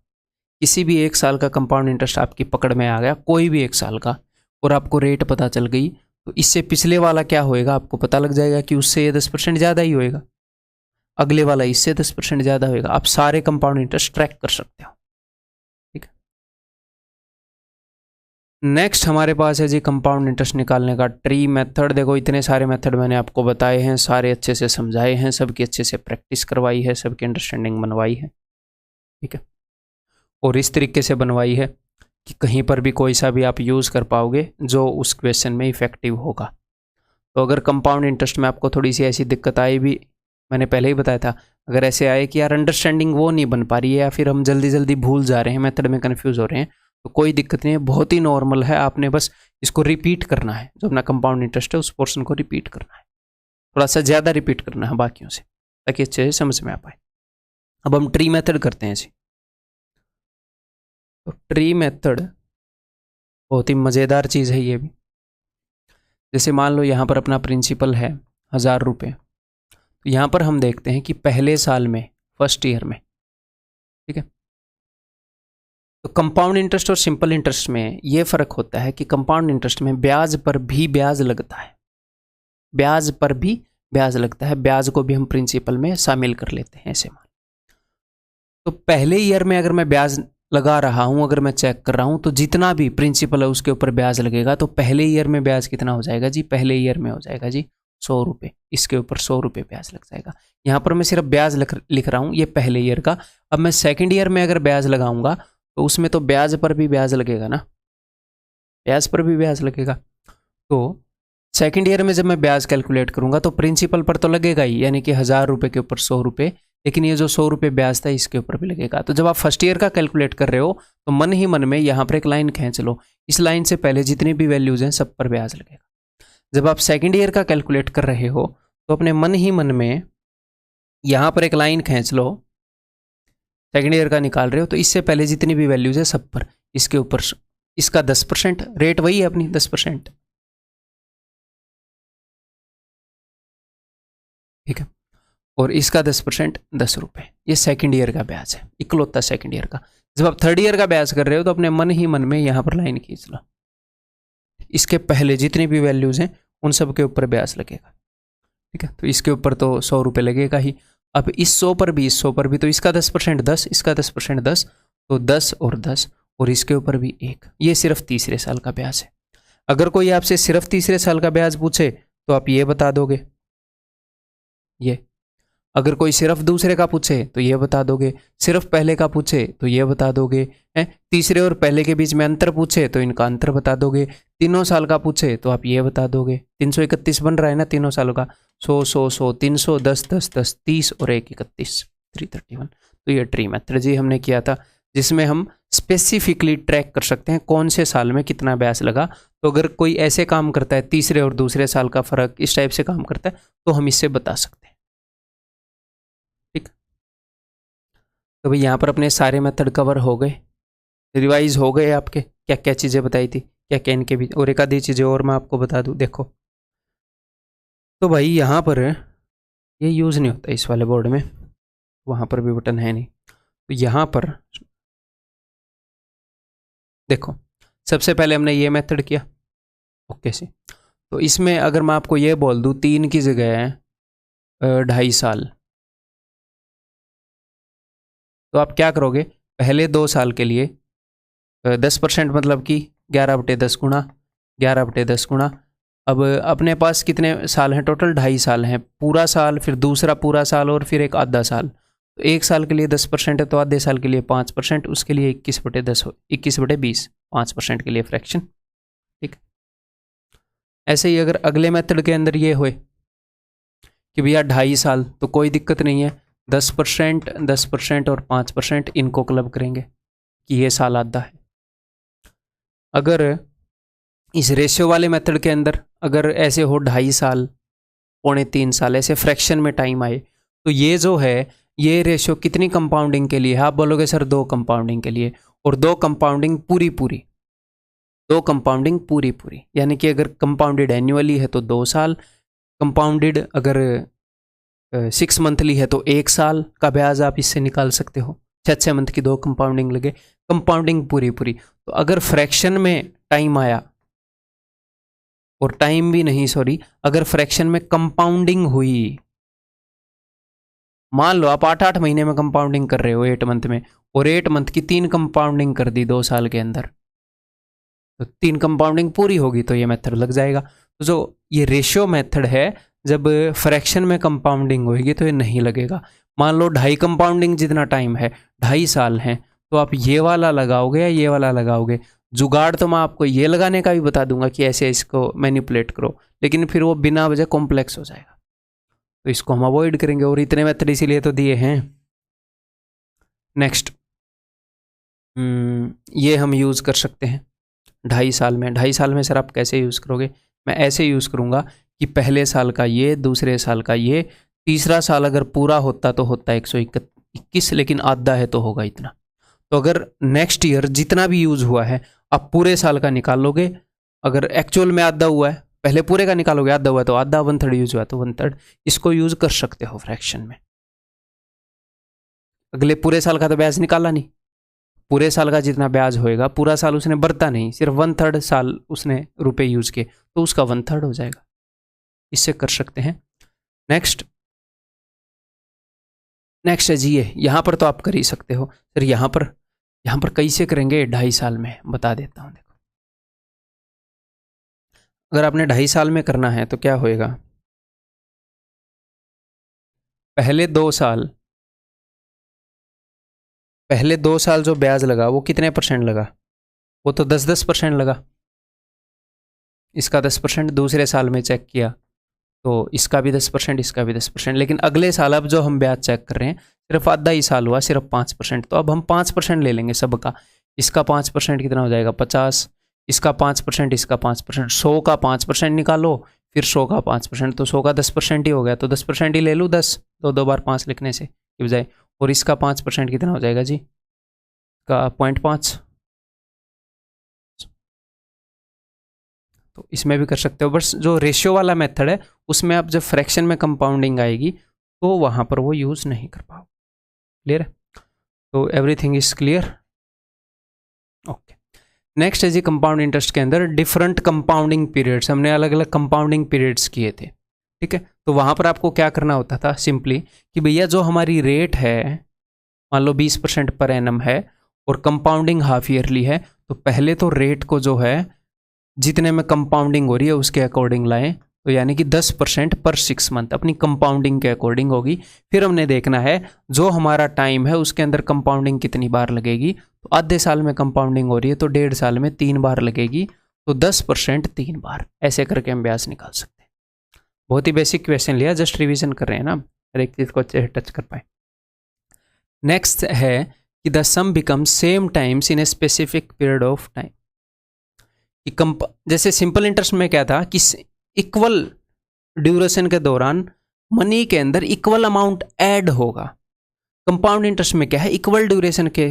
किसी भी 1 साल का कंपाउंड इंटरेस्ट आपकी पकड़ में आ गया, कोई भी 1 साल का, और आपको रेट पता चल गई, तो इससे पिछले वाला क्या होएगा आपको पता लग जाएगा कि उससे ये 10% ज़्यादा ही होएगा, अगले वाला इससे 10% ज़्यादा होएगा। आप सारे कंपाउंड इंटरेस्ट ट्रैक कर सकते हो। ठीक है, नेक्स्ट हमारे पास है जी कंपाउंड इंटरेस्ट निकालने का ट्री मेथड। देखो इतने सारे मेथड मैंने आपको बताए हैं, सारे अच्छे से समझाए हैं, सबकी अच्छे से प्रैक्टिस करवाई है, सबकी अंडरस्टैंडिंग बनवाई है। ठीक है, और इस तरीके से बनवाई है कि कहीं पर भी कोई सा भी आप यूज़ कर पाओगे जो उस क्वेश्चन में इफेक्टिव होगा। तो अगर कंपाउंड इंटरेस्ट में आपको थोड़ी सी ऐसी दिक्कत आई भी, मैंने पहले ही बताया था, अगर ऐसे आए कि यार अंडरस्टैंडिंग वो नहीं बन पा रही है या फिर हम जल्दी जल्दी भूल जा रहे हैं, मेथड में कन्फ्यूज़ हो रहे हैं, तो कोई दिक्कत नहीं है, बहुत ही नॉर्मल है। आपने बस इसको रिपीट करना है, जो अपना कंपाउंड इंटरेस्ट है उस पोर्शन को रिपीट करना है, थोड़ा सा ज़्यादा रिपीट करना है बाकियों से, ताकि अच्छे से समझ में आ पाए। अब हम ट्री मेथड करते हैं जी। तो ट्री मेथड बहुत ही मज़ेदार चीज़ है ये भी। जैसे मान लो यहाँ पर अपना प्रिंसिपल है 1000 रुपये, तो यहाँ पर हम देखते हैं कि पहले साल में, फर्स्ट ईयर में, ठीक है, तो कंपाउंड इंटरेस्ट और सिंपल इंटरेस्ट में ये फ़र्क होता है कि कंपाउंड इंटरेस्ट में ब्याज पर भी ब्याज लगता है, ब्याज पर भी ब्याज लगता है, ब्याज को भी हम प्रिंसिपल में शामिल कर लेते हैं ऐसे मान। तो पहले ईयर में अगर मैं ब्याज लगा रहा हूँ, अगर मैं चेक कर रहा हूँ, तो जितना भी प्रिंसिपल है उसके ऊपर ब्याज लगेगा। तो पहले ईयर में ब्याज कितना हो जाएगा जी? पहले ईयर में हो जाएगा जी 100 रुपये, इसके ऊपर 100 रुपये ब्याज लग जाएगा। यहाँ पर मैं सिर्फ ब्याज लिख रहा हूँ, ये पहले ईयर का। अब मैं सेकेंड ईयर में अगर ब्याज लगाऊंगा तो उसमें तो ब्याज पर भी ब्याज लगेगा ना, ब्याज पर भी ब्याज लगेगा। तो सेकेंड ईयर में जब मैं ब्याज कैलकुलेट करूंगा तो प्रिंसिपल पर तो लगेगा ही, यानी कि 1000 रुपये के ऊपर 100 रुपये, लेकिन ये जो 100 रुपये ब्याज था इसके ऊपर भी लगेगा। तो जब आप फर्स्ट ईयर का कैलकुलेट कर रहे हो तो मन ही मन में यहाँ पर एक लाइन खींच लो, इस लाइन से पहले जितनी भी वैल्यूज हैं सब पर ब्याज लगेगा। जब आप सेकेंड ईयर का कैलकुलेट कर रहे हो तो अपने मन ही मन में यहाँ पर एक लाइन खींच लो, सेकेंड ईयर का निकाल रहे हो तो इससे पहले जितनी भी वैल्यूज है सब पर, इसके ऊपर इसका 10%, रेट वही है अपनी 10%, ठीक है, और इसका 10% 10 रुपये। ये सेकेंड ईयर का ब्याज है, इकलौता सेकेंड ईयर का। जब आप थर्ड ईयर का ब्याज कर रहे हो तो अपने मन ही मन में यहाँ पर लाइन खींच लो, इसके पहले जितनी भी वैल्यूज हैं उन सब के ऊपर ब्याज लगेगा, ठीक है। तो इसके ऊपर तो 100 रुपये लगेगा ही। अब इस 100 पर भी, इस 100 पर भी, तो इसका 10% 10, इसका 10% 10, तो 10 और 10, और इसके ऊपर भी 1। ये सिर्फ तीसरे साल का ब्याज है। अगर कोई आपसे सिर्फ तीसरे साल का ब्याज पूछे तो आप ये बता दोगे, ये। अगर कोई सिर्फ दूसरे का पूछे तो ये बता दोगे, सिर्फ पहले का पूछे तो ये बता दोगे, हैं, तीसरे और पहले के बीच में अंतर पूछे तो इनका अंतर बता दोगे, तीनों साल का पूछे तो आप ये बता दोगे। 331 बन रहा है ना तीनों सालों का, 100 100 100 300 10 10 10 30 और 1 31 331। तो ये ट्री मेथड जी हमने किया था, जिसमें हम स्पेसिफिकली ट्रैक कर सकते हैं कौन से साल में कितना ब्याज लगा। तो अगर कोई ऐसे काम करता है, तीसरे और दूसरे साल का फर्क इस टाइप से काम करता है, तो हम इससे बता सकते हैं, ठीक। तो भाई यहाँ पर अपने सारे मेथड कवर हो गए, रिवाइज हो गए आपके, क्या क्या चीज़ें बताई थी, क्या क्या इनके भी, और एक आधी चीज़ें और मैं आपको बता दूँ। देखो तो भाई यहाँ पर ये यूज़ नहीं होता इस वाले बोर्ड में, वहाँ पर भी बटन है नहीं। तो यहाँ पर देखो, सबसे पहले हमने ये मेथड किया, ओके से। तो इसमें अगर मैं आपको ये बोल दूँ 3 की जगह 2.5 साल, तो आप क्या करोगे? पहले 2 साल के लिए 10% मतलब कि 11/10 गुणा 11/10 गुणा। अब अपने पास कितने साल हैं टोटल? 2.5 साल हैं, पूरा साल, फिर दूसरा पूरा साल, और फिर एक आधा साल। तो एक साल के लिए 10% है, तो आधे साल के लिए 5%, उसके लिए 21/10 21/20, 5% के लिए फ्रैक्शन, ठीक। ऐसे ही अगर अगले मेथड के अंदर ये होए कि भैया 2.5 साल, तो कोई दिक्कत नहीं है, 10% 10% और 5% इनको क्लब करेंगे कि ये साल आधा है। अगर इस रेशियो वाले मेथड के अंदर अगर ऐसे हो 2.5 साल, 2.25 साल, ऐसे फ्रैक्शन में टाइम आए, तो ये जो है ये रेशियो कितनी कंपाउंडिंग के लिए है? आप बोलोगे सर 2 कंपाउंडिंग के लिए, और 2 कंपाउंडिंग पूरी पूरी, 2 कंपाउंडिंग पूरी पूरी, यानी कि अगर कंपाउंडेड एनुअली है तो 2 साल, कंपाउंडेड अगर 6 मंथली है तो 1 साल का ब्याज आप इससे निकाल सकते हो। 6 मंथ की 2 कंपाउंडिंग लगे, कंपाउंडिंग पूरी पूरी। तो अगर फ्रैक्शन में टाइम आया, और टाइम भी नहीं, सॉरी, अगर फ्रैक्शन में कंपाउंडिंग हुई, मान लो आप 8-8 महीने में कंपाउंडिंग कर रहे हो 8 मंथ में, और 8 मंथ की 3 कंपाउंडिंग कर दी 2 साल के अंदर, तो 3 कंपाउंडिंग पूरी होगी तो ये मेथड लग जाएगा। तो जो ये रेशियो मेथड है, जब फ्रैक्शन में कंपाउंडिंग होगी तो ये नहीं लगेगा। मान लो 2.5 कंपाउंडिंग जितना टाइम है, 2.5 साल है, तो आप ये वाला लगाओगे या ये वाला लगाओगे? जुगाड़ तो मैं आपको ये लगाने का भी बता दूंगा कि ऐसे इसको मैनिपुलेट करो, लेकिन फिर वो बिना वजह कॉम्प्लेक्स हो जाएगा, तो इसको हम अवॉइड करेंगे, और इतने मेथड इसीलिए तो दिए हैं। नेक्स्ट, ये हम यूज़ कर सकते हैं 2.5 साल में। 2.5 साल में सर आप कैसे यूज़ करोगे? मैं ऐसे यूज़ करूँगा कि पहले साल का ये, दूसरे साल का ये, तीसरा साल अगर पूरा होता तो होता 121, लेकिन आधा है तो होगा इतना। तो अगर नेक्स्ट ईयर जितना भी यूज़ हुआ है आप पूरे साल का निकाल लोगे। अगर एक्चुअल में आधा हुआ है, पहले पूरे का निकालोगे, आधा हुआ तो आधा, 1/3 यूज हुआ तो 1/3, इसको यूज़ कर सकते हो फ्रैक्शन में। अगले पूरे साल का तो ब्याज निकाला नहीं, पूरे साल का जितना ब्याज होएगा, पूरा साल उसने बरता नहीं, सिर्फ 1/3 साल उसने रुपए यूज किए, तो उसका 1/3 हो जाएगा। इससे कर सकते हैं। नेक्स्ट है जी ये, यहाँ पर तो आप कर ही सकते हो सर। यहाँ पर कैसे करेंगे 2.5 साल में, बता देता हूँ। देखो, अगर आपने 2.5 साल में करना है तो क्या होएगा? पहले 2 साल जो ब्याज लगा वो कितने % लगा? वो तो 10% लगा। इसका 10% दूसरे साल में चेक किया तो इसका भी 10%, इसका भी 10%। लेकिन अगले साल अब जो हम ब्याज चेक कर रहे हैं सिर्फ आधा ही साल हुआ, सिर्फ 5%। तो अब हम 5% ले लेंगे सबका। इसका 5% कितना हो जाएगा? 50। इसका 5%, इसका 5%, 100 का 5% निकालो, फिर 100 का 5%, तो 100 का 10% ही हो गया, तो 10% ही ले लूँ। 10 2 बार 5 लिखने से की बजाय। और इसका 5% कितना हो जाएगा जी? का 0.5। तो इसमें भी कर सकते हो, बस जो रेशियो वाला मेथड है उसमें आप जब फ्रैक्शन में कंपाउंडिंग आएगी तो वहाँ पर वो यूज़ नहीं कर पाओ। क्लियर है? तो everything is clear. Okay, next है जी कंपाउंड इंटरेस्ट के अंदर डिफरेंट कंपाउंडिंग पीरियड्स। हमने अलग अलग कंपाउंडिंग पीरियड्स किए थे, ठीक है। तो वहाँ पर आपको क्या करना होता था? सिंपली कि भैया जो हमारी रेट है, मान लो 20% पर एनम है और कंपाउंडिंग हाफ ईयरली है, तो पहले तो रेट को जो है जितने में कंपाउंडिंग हो रही है उसके अकॉर्डिंग लाएं, तो यानी कि 10% पर 6 मंथ अपनी कंपाउंडिंग के अकॉर्डिंग होगी। फिर हमने देखना है जो हमारा टाइम है उसके अंदर कंपाउंडिंग कितनी बार लगेगी। तो आधे साल में कंपाउंडिंग हो रही है तो 1.5 साल में 3 बार लगेगी, तो 10% 3 बार, ऐसे करके हम ब्याज निकाल सकते हैं। बहुत ही बेसिक क्वेश्चन लिया, जस्ट रिविजन कर रहे हैं ना, हर एक चीज़ को अच्छे से टच कर पाए। नेक्स्ट है कि the sum become same times in a specific period of time. जैसे सिंपल इंटरेस्ट में क्या था कि इक्वल ड्यूरेशन के दौरान मनी के अंदर इक्वल अमाउंट ऐड होगा। कंपाउंड इंटरेस्ट में क्या है? इक्वल ड्यूरेशन के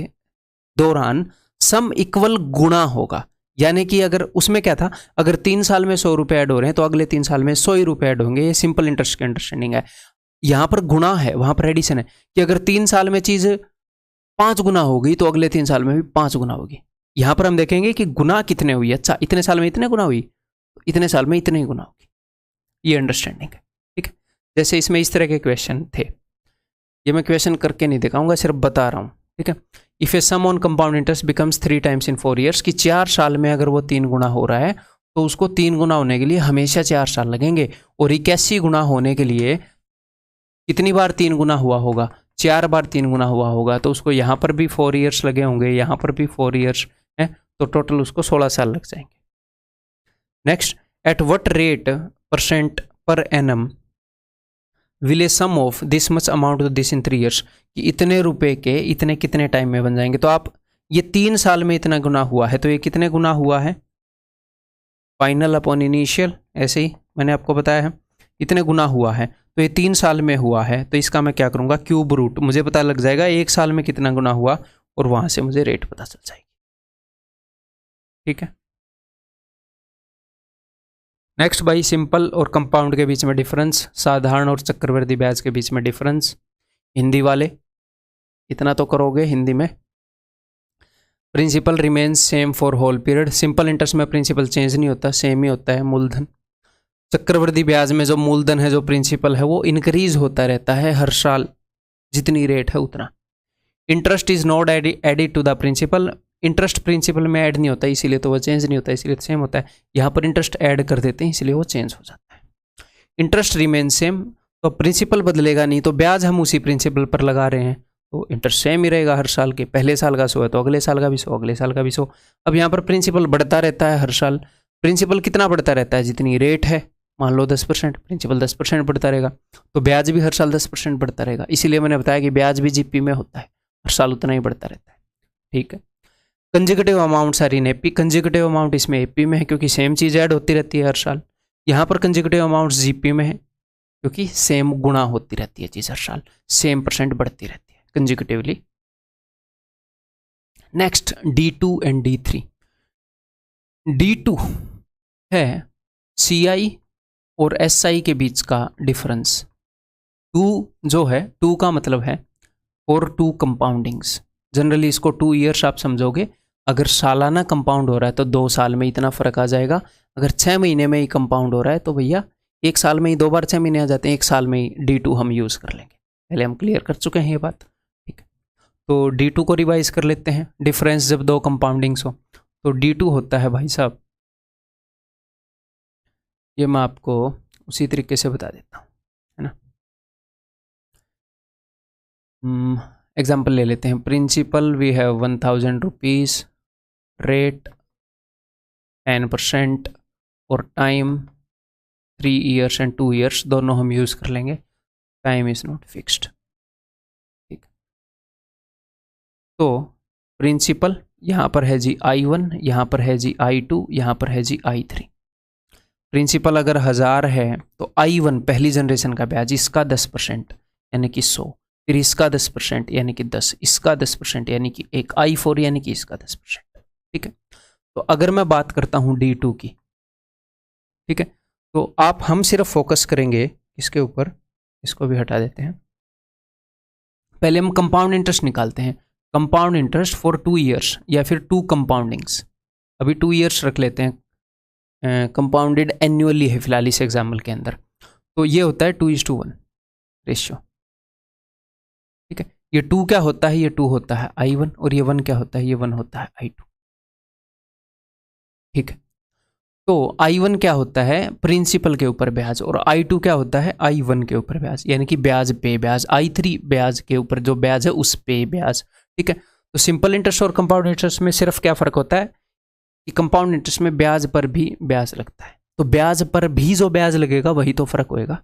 दौरान सम इक्वल गुणा होगा। यानी कि अगर उसमें क्या था, अगर 3 साल में 100 रुपए ऐड हो रहे हैं तो अगले 3 साल में 100 ही रुपए ऐड होंगे। ये सिंपल इंटरेस्ट की अंडरस्टैंडिंग है। यहां पर गुणा है, वहां पर एडिशन है कि अगर 3 साल में चीज 5 गुना होगी तो अगले 3 साल में भी 5 गुना होगी। यहां पर हम देखेंगे कि गुना कितने हुई। अच्छा, इतने साल में इतने गुना हुई, इतने साल में इतने ही गुना होगी। ये अंडरस्टैंडिंग है, ठीक है। जैसे इसमें इस तरह के क्वेश्चन थे, ये मैं क्वेश्चन करके नहीं दिखाऊंगा, सिर्फ बता रहा हूं, ठीक है। If a sum on compound interest becomes 3 times in 4 years, कि 4 साल में अगर वो 3 गुना हो रहा है तो उसको 3 गुना होने के लिए हमेशा 4 साल लगेंगे। और 81 गुना होने के लिए कितनी बार 3 गुना हुआ होगा? 4 बार 3 गुना हुआ होगा। तो उसको यहाँ पर भी 4 ईयर्स लगे होंगे, यहाँ पर भी 4 ईयर्स है, तो टोटल उसको 16 साल लग जाएंगे। Next, at what rate % per annum will a sum of this much amount to this in 3 years, कि इतने रुपए के इतने कितने टाइम में बन जाएंगे। तो आप ये 3 साल में इतना गुना हुआ है, तो ये कितने गुना हुआ है? फाइनल अपॉन इनिशियल, ऐसे ही मैंने आपको बताया है, इतने गुना हुआ है। तो ये 3 साल में हुआ है, तो इसका मैं क्या करूँगा? क्यूब रूट, मुझे पता लग जाएगा 1 साल में कितना गुना हुआ, और वहाँ से मुझे रेट पता चल जाएगी, ठीक है। नेक्स्ट भाई, सिंपल और कंपाउंड के बीच में डिफरेंस, साधारण और चक्रवृद्धि ब्याज के बीच में डिफरेंस। हिंदी वाले इतना तो करोगे हिंदी में। Principal remains same for whole period, simple interest में प्रिंसिपल चेंज नहीं होता, सेम ही होता है मूलधन। चक्रवृद्धि ब्याज में जो मूलधन है, जो प्रिंसिपल है, वो इंक्रीज होता रहता है हर साल, जितनी रेट है उतना। Interest is not added to the principal, interest principal में ऐड नहीं होता, इसीलिए तो वो चेंज नहीं होता, इसीलिए सेम होता है। यहाँ पर इंटरेस्ट ऐड कर देते हैं, इसलिए वो चेंज हो जाता है। इंटरेस्ट रिमेन सेम, तो प्रिंसिपल बदलेगा नहीं, तो ब्याज हम उसी प्रिंसिपल पर लगा रहे हैं, तो इंटरेस्ट सेम ही रहेगा हर साल के। पहले साल का 100 है तो अगले साल का भी 100, अगले साल का भी 100। अब यहाँ पर प्रिंसिपल बढ़ता रहता है हर साल। प्रिंसिपल कितना बढ़ता रहता है? जितनी रेट है, मान लो 10%, प्रिंसिपल 10% बढ़ता रहेगा, तो ब्याज भी हर साल 10% बढ़ता रहेगा। इसीलिए मैंने बताया कि ब्याज भी जीपी में होता है, हर साल उतना ही बढ़ता रहता है, ठीक है। Consecutive amounts are in AP, consecutive amount इसमें एपी में है क्योंकि सेम चीज़ ऐड होती रहती है हर साल। यहाँ पर कंसेक्यूटिव अमाउंट्स जीपी में है क्योंकि सेम गुणा होती रहती है चीज़ हर साल, सेम परसेंट बढ़ती रहती है consecutively. Next D2 and D3। D2 है CI और SI के बीच का डिफरेंस। 2 जो है, 2 का मतलब है फॉर 2 कंपाउंडिंग्स। जनरली इसको 2 ईयर्स आप समझोगे। अगर सालाना कंपाउंड हो रहा है तो 2 साल में इतना फर्क आ जाएगा। अगर 6 महीने में ही कंपाउंड हो रहा है तो भैया 1 साल में ही 2 बार 6 महीने आ जाते हैं, 1 साल में ही D2 हम यूज़ कर लेंगे। पहले हम क्लियर कर चुके हैं ये बात, ठीक है। तो D2 को रिवाइज कर लेते हैं। डिफरेंस जब 2 कंपाउंडिंग्स हो तो D2 होता है भाई साहब, ये मैं आपको उसी तरीके से बता देता हूँ, है ना। एग्जाम्पल ले लेते हैं। Principal we have 1000 rupees, rate 10% और टाइम 3 ईयर्स एंड 2 ईयर्स, दोनों हम यूज़ कर लेंगे। टाइम इज़ नॉट फिक्स्ड, ठीक। तो प्रिंसिपल यहाँ पर है जी I1, यहाँ पर है जी I2, यहाँ पर है जी I3। प्रिंसिपल अगर 1000 है तो I1 पहली जनरेशन का ब्याज, इसका 10% यानी कि 100, फिर इसका 10% यानी कि 10, इसका 10% यानी कि 1, I4 यानी कि इसका 10%, ठीक है। तो अगर मैं बात करता हूँ D2 की, ठीक है, तो हम सिर्फ फोकस करेंगे इसके ऊपर, इसको भी हटा देते हैं। पहले हम कंपाउंड इंटरेस्ट निकालते हैं। कंपाउंड इंटरेस्ट फॉर 2 ईयर्स या फिर 2 कंपाउंडिंग्स, अभी 2 ईयर्स रख लेते हैं। कंपाउंडेड एन्युअली है फिलहाल इस एग्जाम्पल के अंदर, तो ये होता है 2:1 रेशियो, ठीक है। ये 2 क्या होता है, ये 2 होता है I1 और ये 1 क्या होता है, ये 1 होता है I2, ठीक है। तो I1 क्या होता है, प्रिंसिपल के ऊपर ब्याज, और I2 क्या होता है, I1 के ऊपर ब्याज, यानी कि ब्याज पे ब्याज। I3 ब्याज के ऊपर जो ब्याज है उस पे ब्याज, ठीक है। तो सिंपल इंटरेस्ट और कंपाउंड इंटरेस्ट में सिर्फ क्या फ़र्क होता है कि कंपाउंड इंटरेस्ट में ब्याज पर भी ब्याज लगता है, तो ब्याज पर भी जो ब्याज लगेगा वही तो फ़र्क होएगा।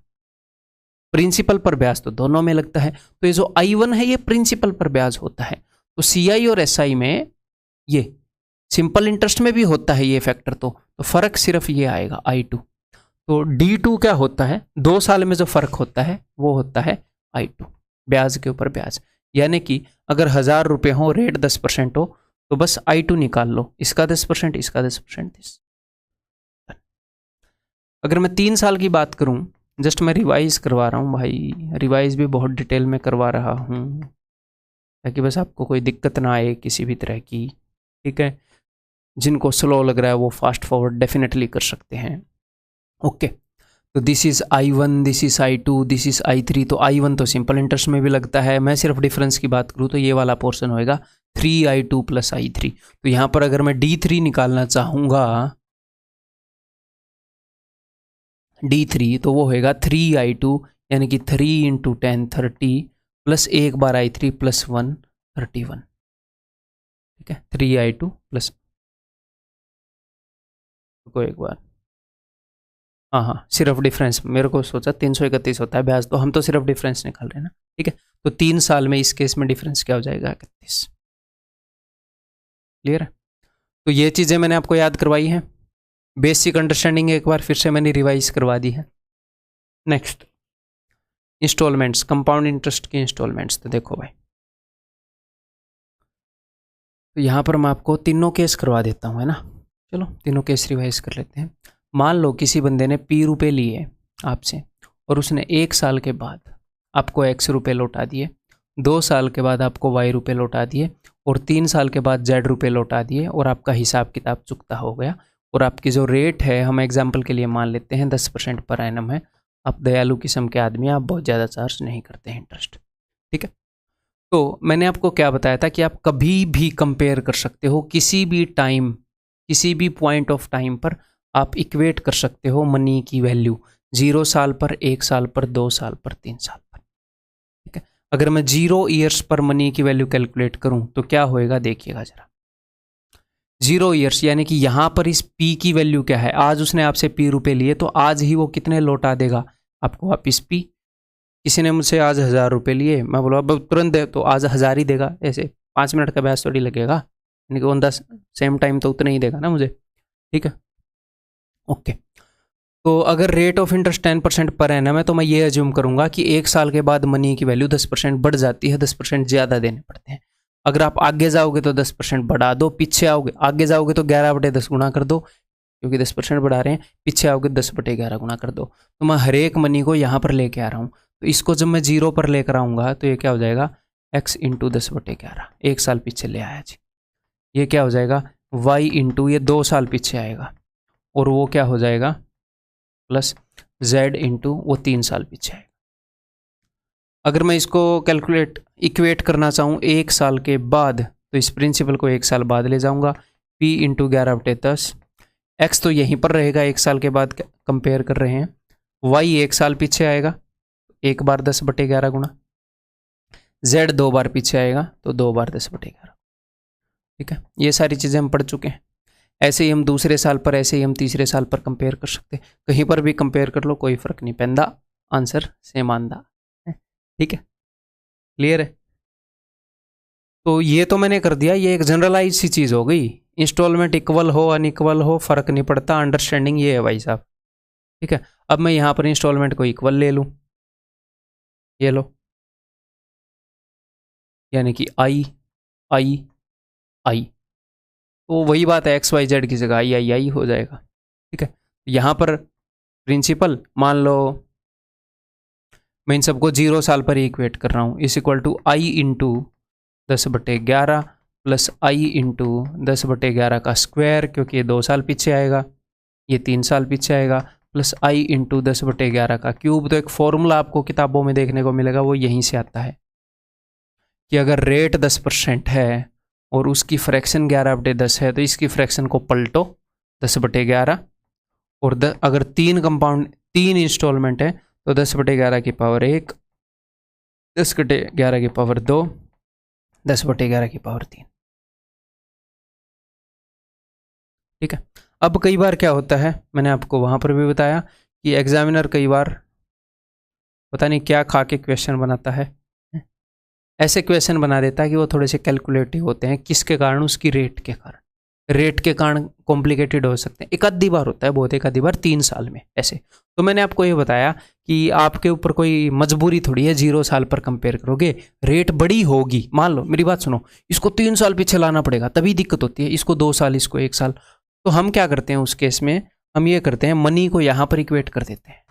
प्रिंसिपल पर ब्याज तो दोनों में लगता है, तो ये जो I1 है ये प्रिंसिपल पर ब्याज होता है। तो CI और SI में ये सिंपल इंटरेस्ट में भी होता है ये फैक्टर, तो फर्क सिर्फ ये आएगा I2। तो D2 क्या होता है, 2 साल में जो फर्क होता है वो होता है I2, ब्याज के ऊपर ब्याज। यानी कि अगर 1000 रुपये हो, रेट 10% हो, तो बस I2 निकाल लो, इसका 10%, इसका 10%। अगर मैं 3 साल की बात करूं, जस्ट मैं रिवाइज करवा रहा हूं भाई, रिवाइज भी बहुत डिटेल में करवा रहा हूं ताकि बस आपको कोई दिक्कत ना आए किसी भी तरह की, ठीक है। जिनको स्लो लग रहा है वो फास्ट फॉरवर्ड डेफिनेटली कर सकते हैं, ओके। तो this is I1, this is I2, this is I3। तो I1 तो सिंपल इंटरेस्ट में भी लगता है। मैं सिर्फ डिफरेंस की बात करूँ तो ये वाला पोर्शन होएगा 3I2 + I3। तो यहाँ पर अगर मैं D3 निकालना चाहूँगा, D3, तो वो होएगा 3I2 यानी कि 3 × 10 30 प्लस एक बार I3 + 1 31, ठीक है। 3I2 प्लस को एक बार, हाँ, सिर्फ डिफरेंस, मेरे को सोचा 331 होता है ब्याज, तो हम तो सिर्फ डिफरेंस निकाल रहे हैं ना, ठीक है। तो 3 साल में इस केस में डिफरेंस क्या हो जाएगा, 31। क्लियर है। तो ये चीज़ें मैंने आपको याद करवाई हैं, बेसिक अंडरस्टैंडिंग एक बार फिर से मैंने रिवाइज करवा दी है। नेक्स्ट, इंस्टॉलमेंट्स, कंपाउंड इंटरेस्ट की इंस्टॉलमेंट्स। तो देखो भाई, तो यहाँ पर मैं आपको तीनों केस करवा देता हूँ, है ना। चलो तीनों केस रिवाइज कर लेते हैं। मान लो किसी बंदे ने P रुपये लिए आपसे और उसने 1 साल के बाद आपको X रुपये लौटा दिए, 2 साल के बाद आपको Y रुपये लौटा दिए, और 3 साल के बाद Z रुपये लौटा दिए, और आपका हिसाब किताब चुकता हो गया। और आपकी जो रेट है, हम एग्जाम्पल के लिए मान लेते हैं 10% पर एनम है। आप दयालु किस्म के आदमी, आप बहुत ज़्यादा चार्ज नहीं करते हैं इंटरेस्ट, ठीक है। तो मैंने आपको क्या बताया था कि आप कभी भी कंपेयर कर सकते हो, किसी भी टाइम, किसी भी पॉइंट ऑफ टाइम पर आप इक्वेट कर सकते हो मनी की वैल्यू, 0 साल पर, 1 साल पर, 2 साल पर, 3 साल पर, ठीक है। अगर मैं 0 ईयर्स पर मनी की वैल्यू कैलकुलेट करूं तो क्या होएगा, देखिएगा जरा। 0 ईयर्स यानी कि यहाँ पर इस P की वैल्यू क्या है, आज उसने आपसे P रुपये लिए, तो आज ही वो कितने लौटा देगा आपको वापिस P। किसी ने मुझसे आज 1000 रुपये लिए, मैं बोला अब तुरंत दे, तो आज 1000 ही देगा। ऐसे 5 मिनट का ब्याज थोड़ी लगेगा, यानी कि ऑन द सेम टाइम तो उतना ही देगा ना मुझे, ठीक है। ओके, तो अगर rate of interest 10% per annum है तो मैं ये एज्यूम करूंगा कि 1 साल के बाद मनी की वैल्यू 10% बढ़ जाती है, 10% ज़्यादा देने पड़ते हैं। अगर आप आगे जाओगे तो 10% बढ़ा दो, पीछे आओगे आगे जाओगे तो 11/10 गुना कर दो, क्योंकि 10% बढ़ा रहे हैं, पीछे आओगे 10/11 गुना कर दो। तो मैं हर एक मनी को यहाँ पर लेके आ रहा हूँ, तो इसको जब मैं 0 पर लेकर आऊँगा तो ये क्या हो जाएगा, x इंटू 10/11, 1 साल पीछे ले आया जी। ये क्या हो जाएगा, y इंटू ये 2 साल पीछे आएगा, और वो क्या हो जाएगा प्लस z इंटू वो 3 साल पीछे आएगा। अगर मैं इसको कैलकुलेट इक्वेट करना चाहूँ 1 साल के बाद, तो इस प्रिंसिपल को 1 साल बाद ले जाऊँगा, p इंटू 11/10, x तो यहीं पर रहेगा, 1 साल के बाद कंपेयर कर रहे हैं, y 1 साल पीछे आएगा, 1 बार 10/11 गुणा, z 2 बार पीछे आएगा तो 2 बार 10/11, ठीक है। ये सारी चीज़ें हम पढ़ चुके हैं। ऐसे ही हम दूसरे साल पर, ऐसे ही हम तीसरे साल पर कंपेयर कर सकते हैं, कहीं पर भी कंपेयर कर लो, कोई फर्क नहीं पैंदा, आंसर सेम आंदा, ठीक है, क्लियर है। तो ये तो मैंने कर दिया, ये एक जनरलाइज सी चीज़ हो गई, इंस्टॉलमेंट इक्वल हो अनइक्वल हो फर्क नहीं पड़ता, अंडरस्टैंडिंग ये है भाई साहब, ठीक है। अब मैं यहाँ पर इंस्टॉलमेंट को इक्वल ले लूँ, ये लो, यानी कि आई आई आई, तो वही बात है, एक्स वाई जेड की जगह आई आई आई हो जाएगा, ठीक है। यहाँ पर प्रिंसिपल मान लो मैं इन सबको 0 साल पर ही इक्वेट कर रहा हूँ, इस equal to I into 10/11 plus I into 10/11 का स्क्वायर, क्योंकि ये 2 साल पीछे आएगा, ये 3 साल पीछे आएगा, प्लस आई इंटू 10/11 का क्यूब। तो एक फॉर्मूला आपको किताबों में देखने को मिलेगा, वो यहीं से आता है कि अगर रेट 10% है और उसकी फ्रैक्शन 11/10 है, तो इसकी फ्रैक्शन को पलटो 10/11, और अगर 3 इंस्टॉलमेंट है तो 10/11 की पावर 1, 10/11 की पावर 2, 10/11 की पावर 3, ठीक है। अब कई बार क्या होता है, मैंने आपको वहाँ पर भी बताया कि एग्जामिनर कई बार पता नहीं क्या खा के क्वेश्चन बनाता है, ऐसे क्वेश्चन बना देता है कि वो थोड़े से कैलकुलेटिव होते हैं, किसके कारण, उसकी रेट के कारण, रेट के कारण कॉम्प्लिकेटेड हो सकते हैं। एक आधी बार होता है, बहुत एक आधी बार 3 साल में ऐसे। तो मैंने आपको ये बताया कि आपके ऊपर कोई मजबूरी थोड़ी है, 0 साल पर कंपेयर करोगे, रेट बड़ी होगी, मान लो मेरी बात सुनो, इसको 3 साल पीछे लाना पड़ेगा तभी दिक्कत होती है, इसको 2 साल, इसको 1 साल। तो हम क्या करते हैं उस केस में, हम ये करते हैं मनी को यहाँ पर इक्वेट कर देते हैं,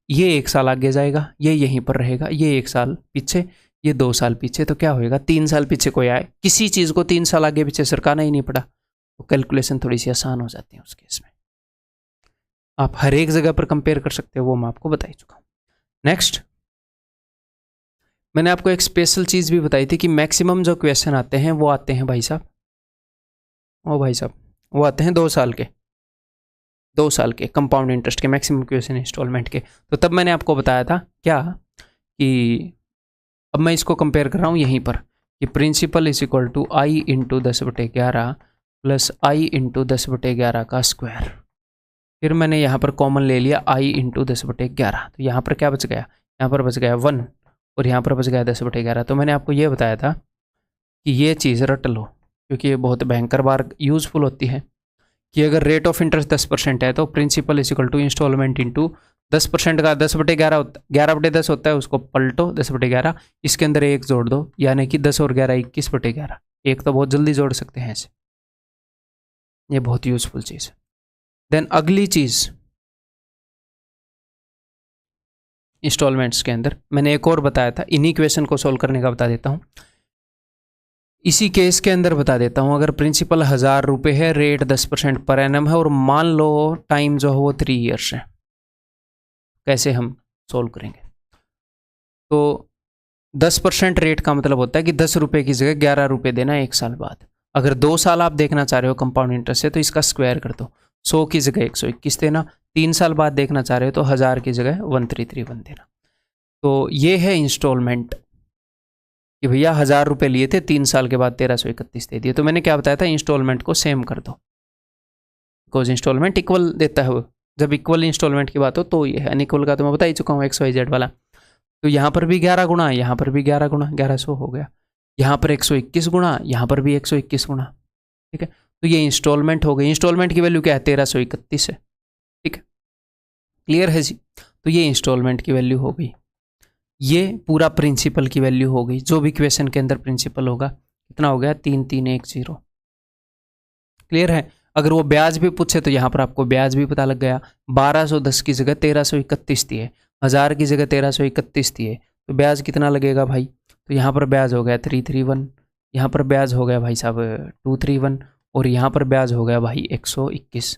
ये 1 साल आगे जाएगा, ये यहीं पर रहेगा, ये 1 साल पीछे, ये 2 साल पीछे, तो क्या होएगा, 3 साल पीछे कोई आए, किसी चीज़ को 3 साल आगे पीछे सरकाना ही नहीं पड़ा, तो कैलकुलेशन थोड़ी सी आसान हो जाती है उस केस में। आप हर एक जगह पर कंपेयर कर सकते हो, वो मैं आपको बता ही चुका हूँ। नेक्स्ट, मैंने आपको एक स्पेशल चीज़ भी बताई थी कि मैक्सिमम जो क्वेश्चन आते हैं वो आते हैं भाई साहब, ओ भाई साहब, वो आते हैं 2 साल के, 2 साल के कंपाउंड इंटरेस्ट के मैक्सिमम क्वेश्चन इंस्टॉलमेंट के। तो तब मैंने आपको बताया था क्या कि अब मैं इसको कंपेयर कर रहा हूँ यहीं पर कि principal is equal to I into 10/11 plus I into 10/11 का स्क्वायर। फिर मैंने यहाँ पर कॉमन ले लिया आई इंटू 10/11, तो यहाँ पर क्या बच गया, यहाँ पर बच गया 1 और यहाँ पर बच गया 10/11। तो मैंने आपको ये बताया था कि ये चीज़ रट लो, क्योंकि ये बहुत भयंकर बार यूज़फुल होती है कि अगर रेट ऑफ इंटरेस्ट 10% है तो principal is equal to installment into 10% का 10/11 होता, 11/10 होता है, उसको पलटो 10/11, इसके अंदर 1 जोड़ दो, यानी कि 10 और 11 21/11। एक तो बहुत जल्दी जोड़ सकते हैं ऐसे, ये बहुत यूजफुल चीज़ है। देन अगली चीज़ इंस्टॉलमेंट्स के अंदर मैंने एक और बताया था, इन्हीं क्वेश्चन को सोल्व करने का बता देता हूँ। इसी केस के अंदर बता देता हूँ, अगर प्रिंसिपल 1000 रुपये है, रेट 10% पर एनम है और मान लो टाइम जो है वो 3 ईयर्स है, कैसे हम सोल्व करेंगे। तो 10% रेट का मतलब होता है कि 10 रुपये की जगह 11 रुपये देना 1 साल बाद। अगर 2 साल आप देखना चाह रहे हो कंपाउंड इंटरेस्ट से, तो इसका स्क्वायर कर दो, 100 की जगह 121 देना। 3 साल बाद देखना चाह रहे हो तो 1000 की जगह 1331 देना। तो ये है इंस्टॉलमेंट कि भैया 1000 रुपये लिए थे, 3 साल के बाद 1331 दे दिए। तो मैंने क्या बताया था, इंस्टॉलमेंट को सेम कर दो, बिकॉज इंस्टॉलमेंट इक्वल देता है वो, जब इक्वल इंस्टॉलमेंट की बात हो तो ये है, अनइक्वल का तो मैं बता ही चुका हूँ XYZ वाला। तो यहाँ पर भी 11 गुना, यहाँ पर भी 11 गुना, 1100 हो गया। यहाँ पर 121 गुणा, यहाँ पर भी 121 गुणा, ठीक है। तो ये इंस्टॉलमेंट हो गई। इंस्टॉलमेंट की वैल्यू क्या है, 1331 है, ठीक है, क्लियर है जी। तो ये इंस्टॉलमेंट की वैल्यू हो गई, ये पूरा प्रिंसिपल की वैल्यू हो गई। जो भी क्वेश्चन के अंदर प्रिंसिपल होगा कितना हो गया, 3310, क्लियर है। अगर वो ब्याज भी पूछे तो यहाँ पर आपको ब्याज भी पता लग गया। 1210 की जगह 1331 दिए, 1000 की जगह 1331 दिए, तो ब्याज कितना लगेगा भाई, तो यहाँ पर ब्याज हो गया 331, यहाँ पर ब्याज हो गया भाई साहब 231, और यहाँ पर ब्याज हो गया भाई 121।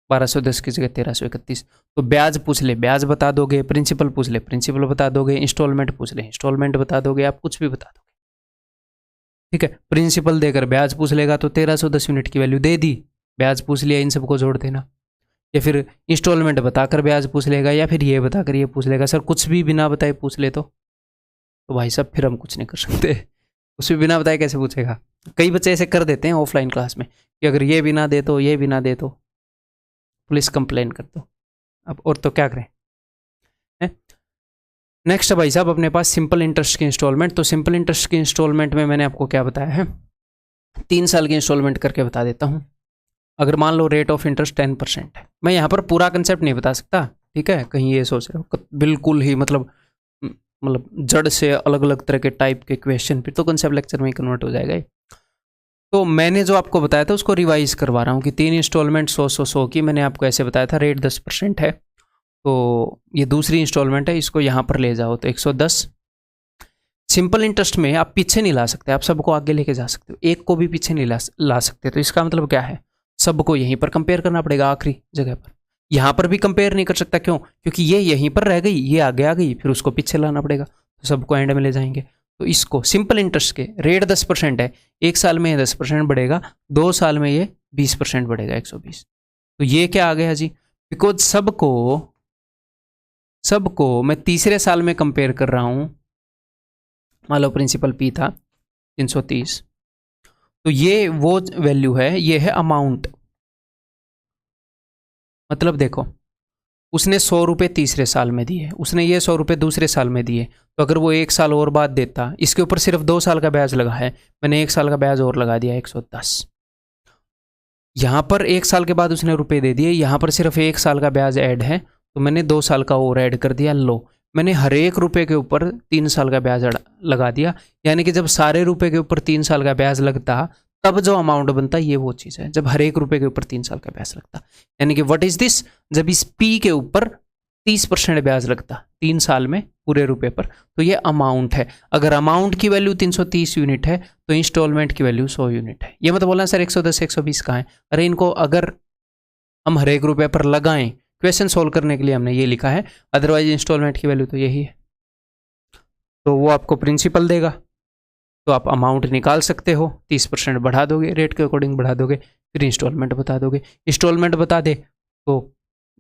1210 की जगह 1331, तो ब्याज पूछ ले ब्याज बता दोगे, प्रिंसिपल पूछ ले प्रिंसिपल बता दोगे, इंस्टॉलमेंट पूछ ले इंस्टॉलमेंट बता दोगे, आप कुछ भी बता दोगे, ठीक है। प्रिंसिपल देकर ब्याज पूछ लेगा तो 1310 यूनिट की वैल्यू दे दी, ब्याज पूछ लिया, इन सबको जोड़ देना। या फिर इंस्टॉलमेंट बताकर ब्याज पूछ लेगा, या फिर ये बताकर ये पूछ लेगा। सर कुछ भी बिना बताए पूछ ले तो भाई साहब फिर हम कुछ नहीं कर सकते। कुछ भी बिना बताए कैसे पूछेगा। कई बच्चे ऐसे कर देते हैं ऑफलाइन क्लास में कि अगर ये भी ना दे तो ये भी ना दे तो पुलिस कंप्लेन कर दो। अब और तो क्या करें। नेक्स्ट भाई साहब अपने पास सिंपल इंटरेस्ट की इंस्टॉलमेंट। तो सिंपल इंटरेस्ट की इंस्टॉलमेंट में मैंने आपको क्या बताया है, 3 साल की इंस्टॉलमेंट करके बता देता हूँ। अगर मान लो रेट ऑफ इंटरेस्ट 10% है, मैं यहाँ पर पूरा कंसेप्ट नहीं बता सकता, ठीक है। कहीं ये सोच रहे हो बिल्कुल ही मतलब जड़ से अलग अलग तरह के टाइप के क्वेश्चन, फिर तो कंसेप्ट लेक्चर में ही कन्वर्ट हो जाएगा। तो मैंने जो आपको बताया था उसको रिवाइज करवा रहा हूँ कि 3 इंस्टॉलमेंट 100 की मैंने आपको ऐसे बताया था, रेट 10% है, तो ये दूसरी इंस्टॉलमेंट है, इसको यहाँ पर ले जाओ तो 110। सिंपल इंटरेस्ट में आप पीछे नहीं ला सकते, आप सबको आगे लेके जा सकते हो, एक को भी पीछे नहीं ला सकते। तो इसका मतलब क्या है, सबको यहीं पर कंपेयर करना पड़ेगा आखिरी जगह पर। यहाँ पर भी कंपेयर नहीं कर सकता, क्यों, क्योंकि ये यहीं पर रह गई, ये आगे आ गई, फिर उसको पीछे लाना पड़ेगा, तो सबको एंड में ले जाएंगे। तो इसको सिंपल इंटरेस्ट के रेट 10% है, 1 साल में ये 10% बढ़ेगा, 2 साल में ये 20% बढ़ेगा, 120। तो ये क्या आ गया जी, बिकॉज सबको मैं तीसरे साल में कंपेयर कर रहा हूं। मान लो प्रिंसिपल पी था 330, तो ये वो वैल्यू है, ये है अमाउंट। मतलब देखो उसने 100 रुपये तीसरे साल में दिए, उसने ये 100 रुपये दूसरे साल में दिए, तो अगर वो 1 साल और बाद देता, इसके ऊपर सिर्फ 2 साल का ब्याज लगा है, मैंने 1 साल का ब्याज और लगा दिया 110। यहाँ पर 1 साल के बाद उसने रुपए दे दिए, यहाँ पर सिर्फ 1 साल का ब्याज ऐड है, तो मैंने 2 साल का और ऐड कर दिया। लो मैंने हर एक रुपये के ऊपर 3 साल का ब्याज लगा दिया, यानी कि जब सारे रुपये के ऊपर 3 साल का ब्याज लगता तब जो अमाउंट बनता ये वो चीज़ है, जब हर एक रुपये के ऊपर 3 साल का ब्याज लगता। यानी कि व्हाट इज दिस, जब इस पी के ऊपर 30% ब्याज लगता 3 साल में पूरे रुपये पर, तो ये अमाउंट है। अगर अमाउंट की वैल्यू 330 यूनिट है तो इंस्टॉलमेंट की वैल्यू 100 यूनिट है। ये मतलब बोलना सर 110 120 कहाँ है, अरे इनको अगर हम हर एक रुपये पर लगाएं, क्वेश्चन सोल्व करने के लिए हमने ये लिखा है, अदरवाइज इंस्टॉलमेंट की वैल्यू तो यही है। तो वो आपको प्रिंसिपल देगा, तो आप अमाउंट निकाल सकते हो, 30% बढ़ा दोगे, रेट के अकॉर्डिंग बढ़ा दोगे, फिर इंस्टॉलमेंट बता दोगे। इंस्टॉलमेंट बता दे तो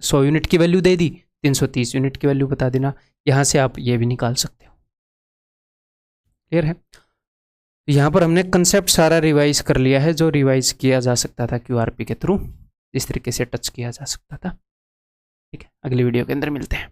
100 यूनिट की वैल्यू दे दी, 330 यूनिट की वैल्यू बता देना, यहाँ से आप ये भी निकाल सकते हो। क्लियर है। यहाँ पर हमने कंसेप्ट सारा रिवाइज कर लिया है, जो रिवाइज किया जा सकता था QRP के थ्रू, इस तरीके से टच किया जा सकता था। ठीक है, अगली वीडियो के अंदर मिलते हैं।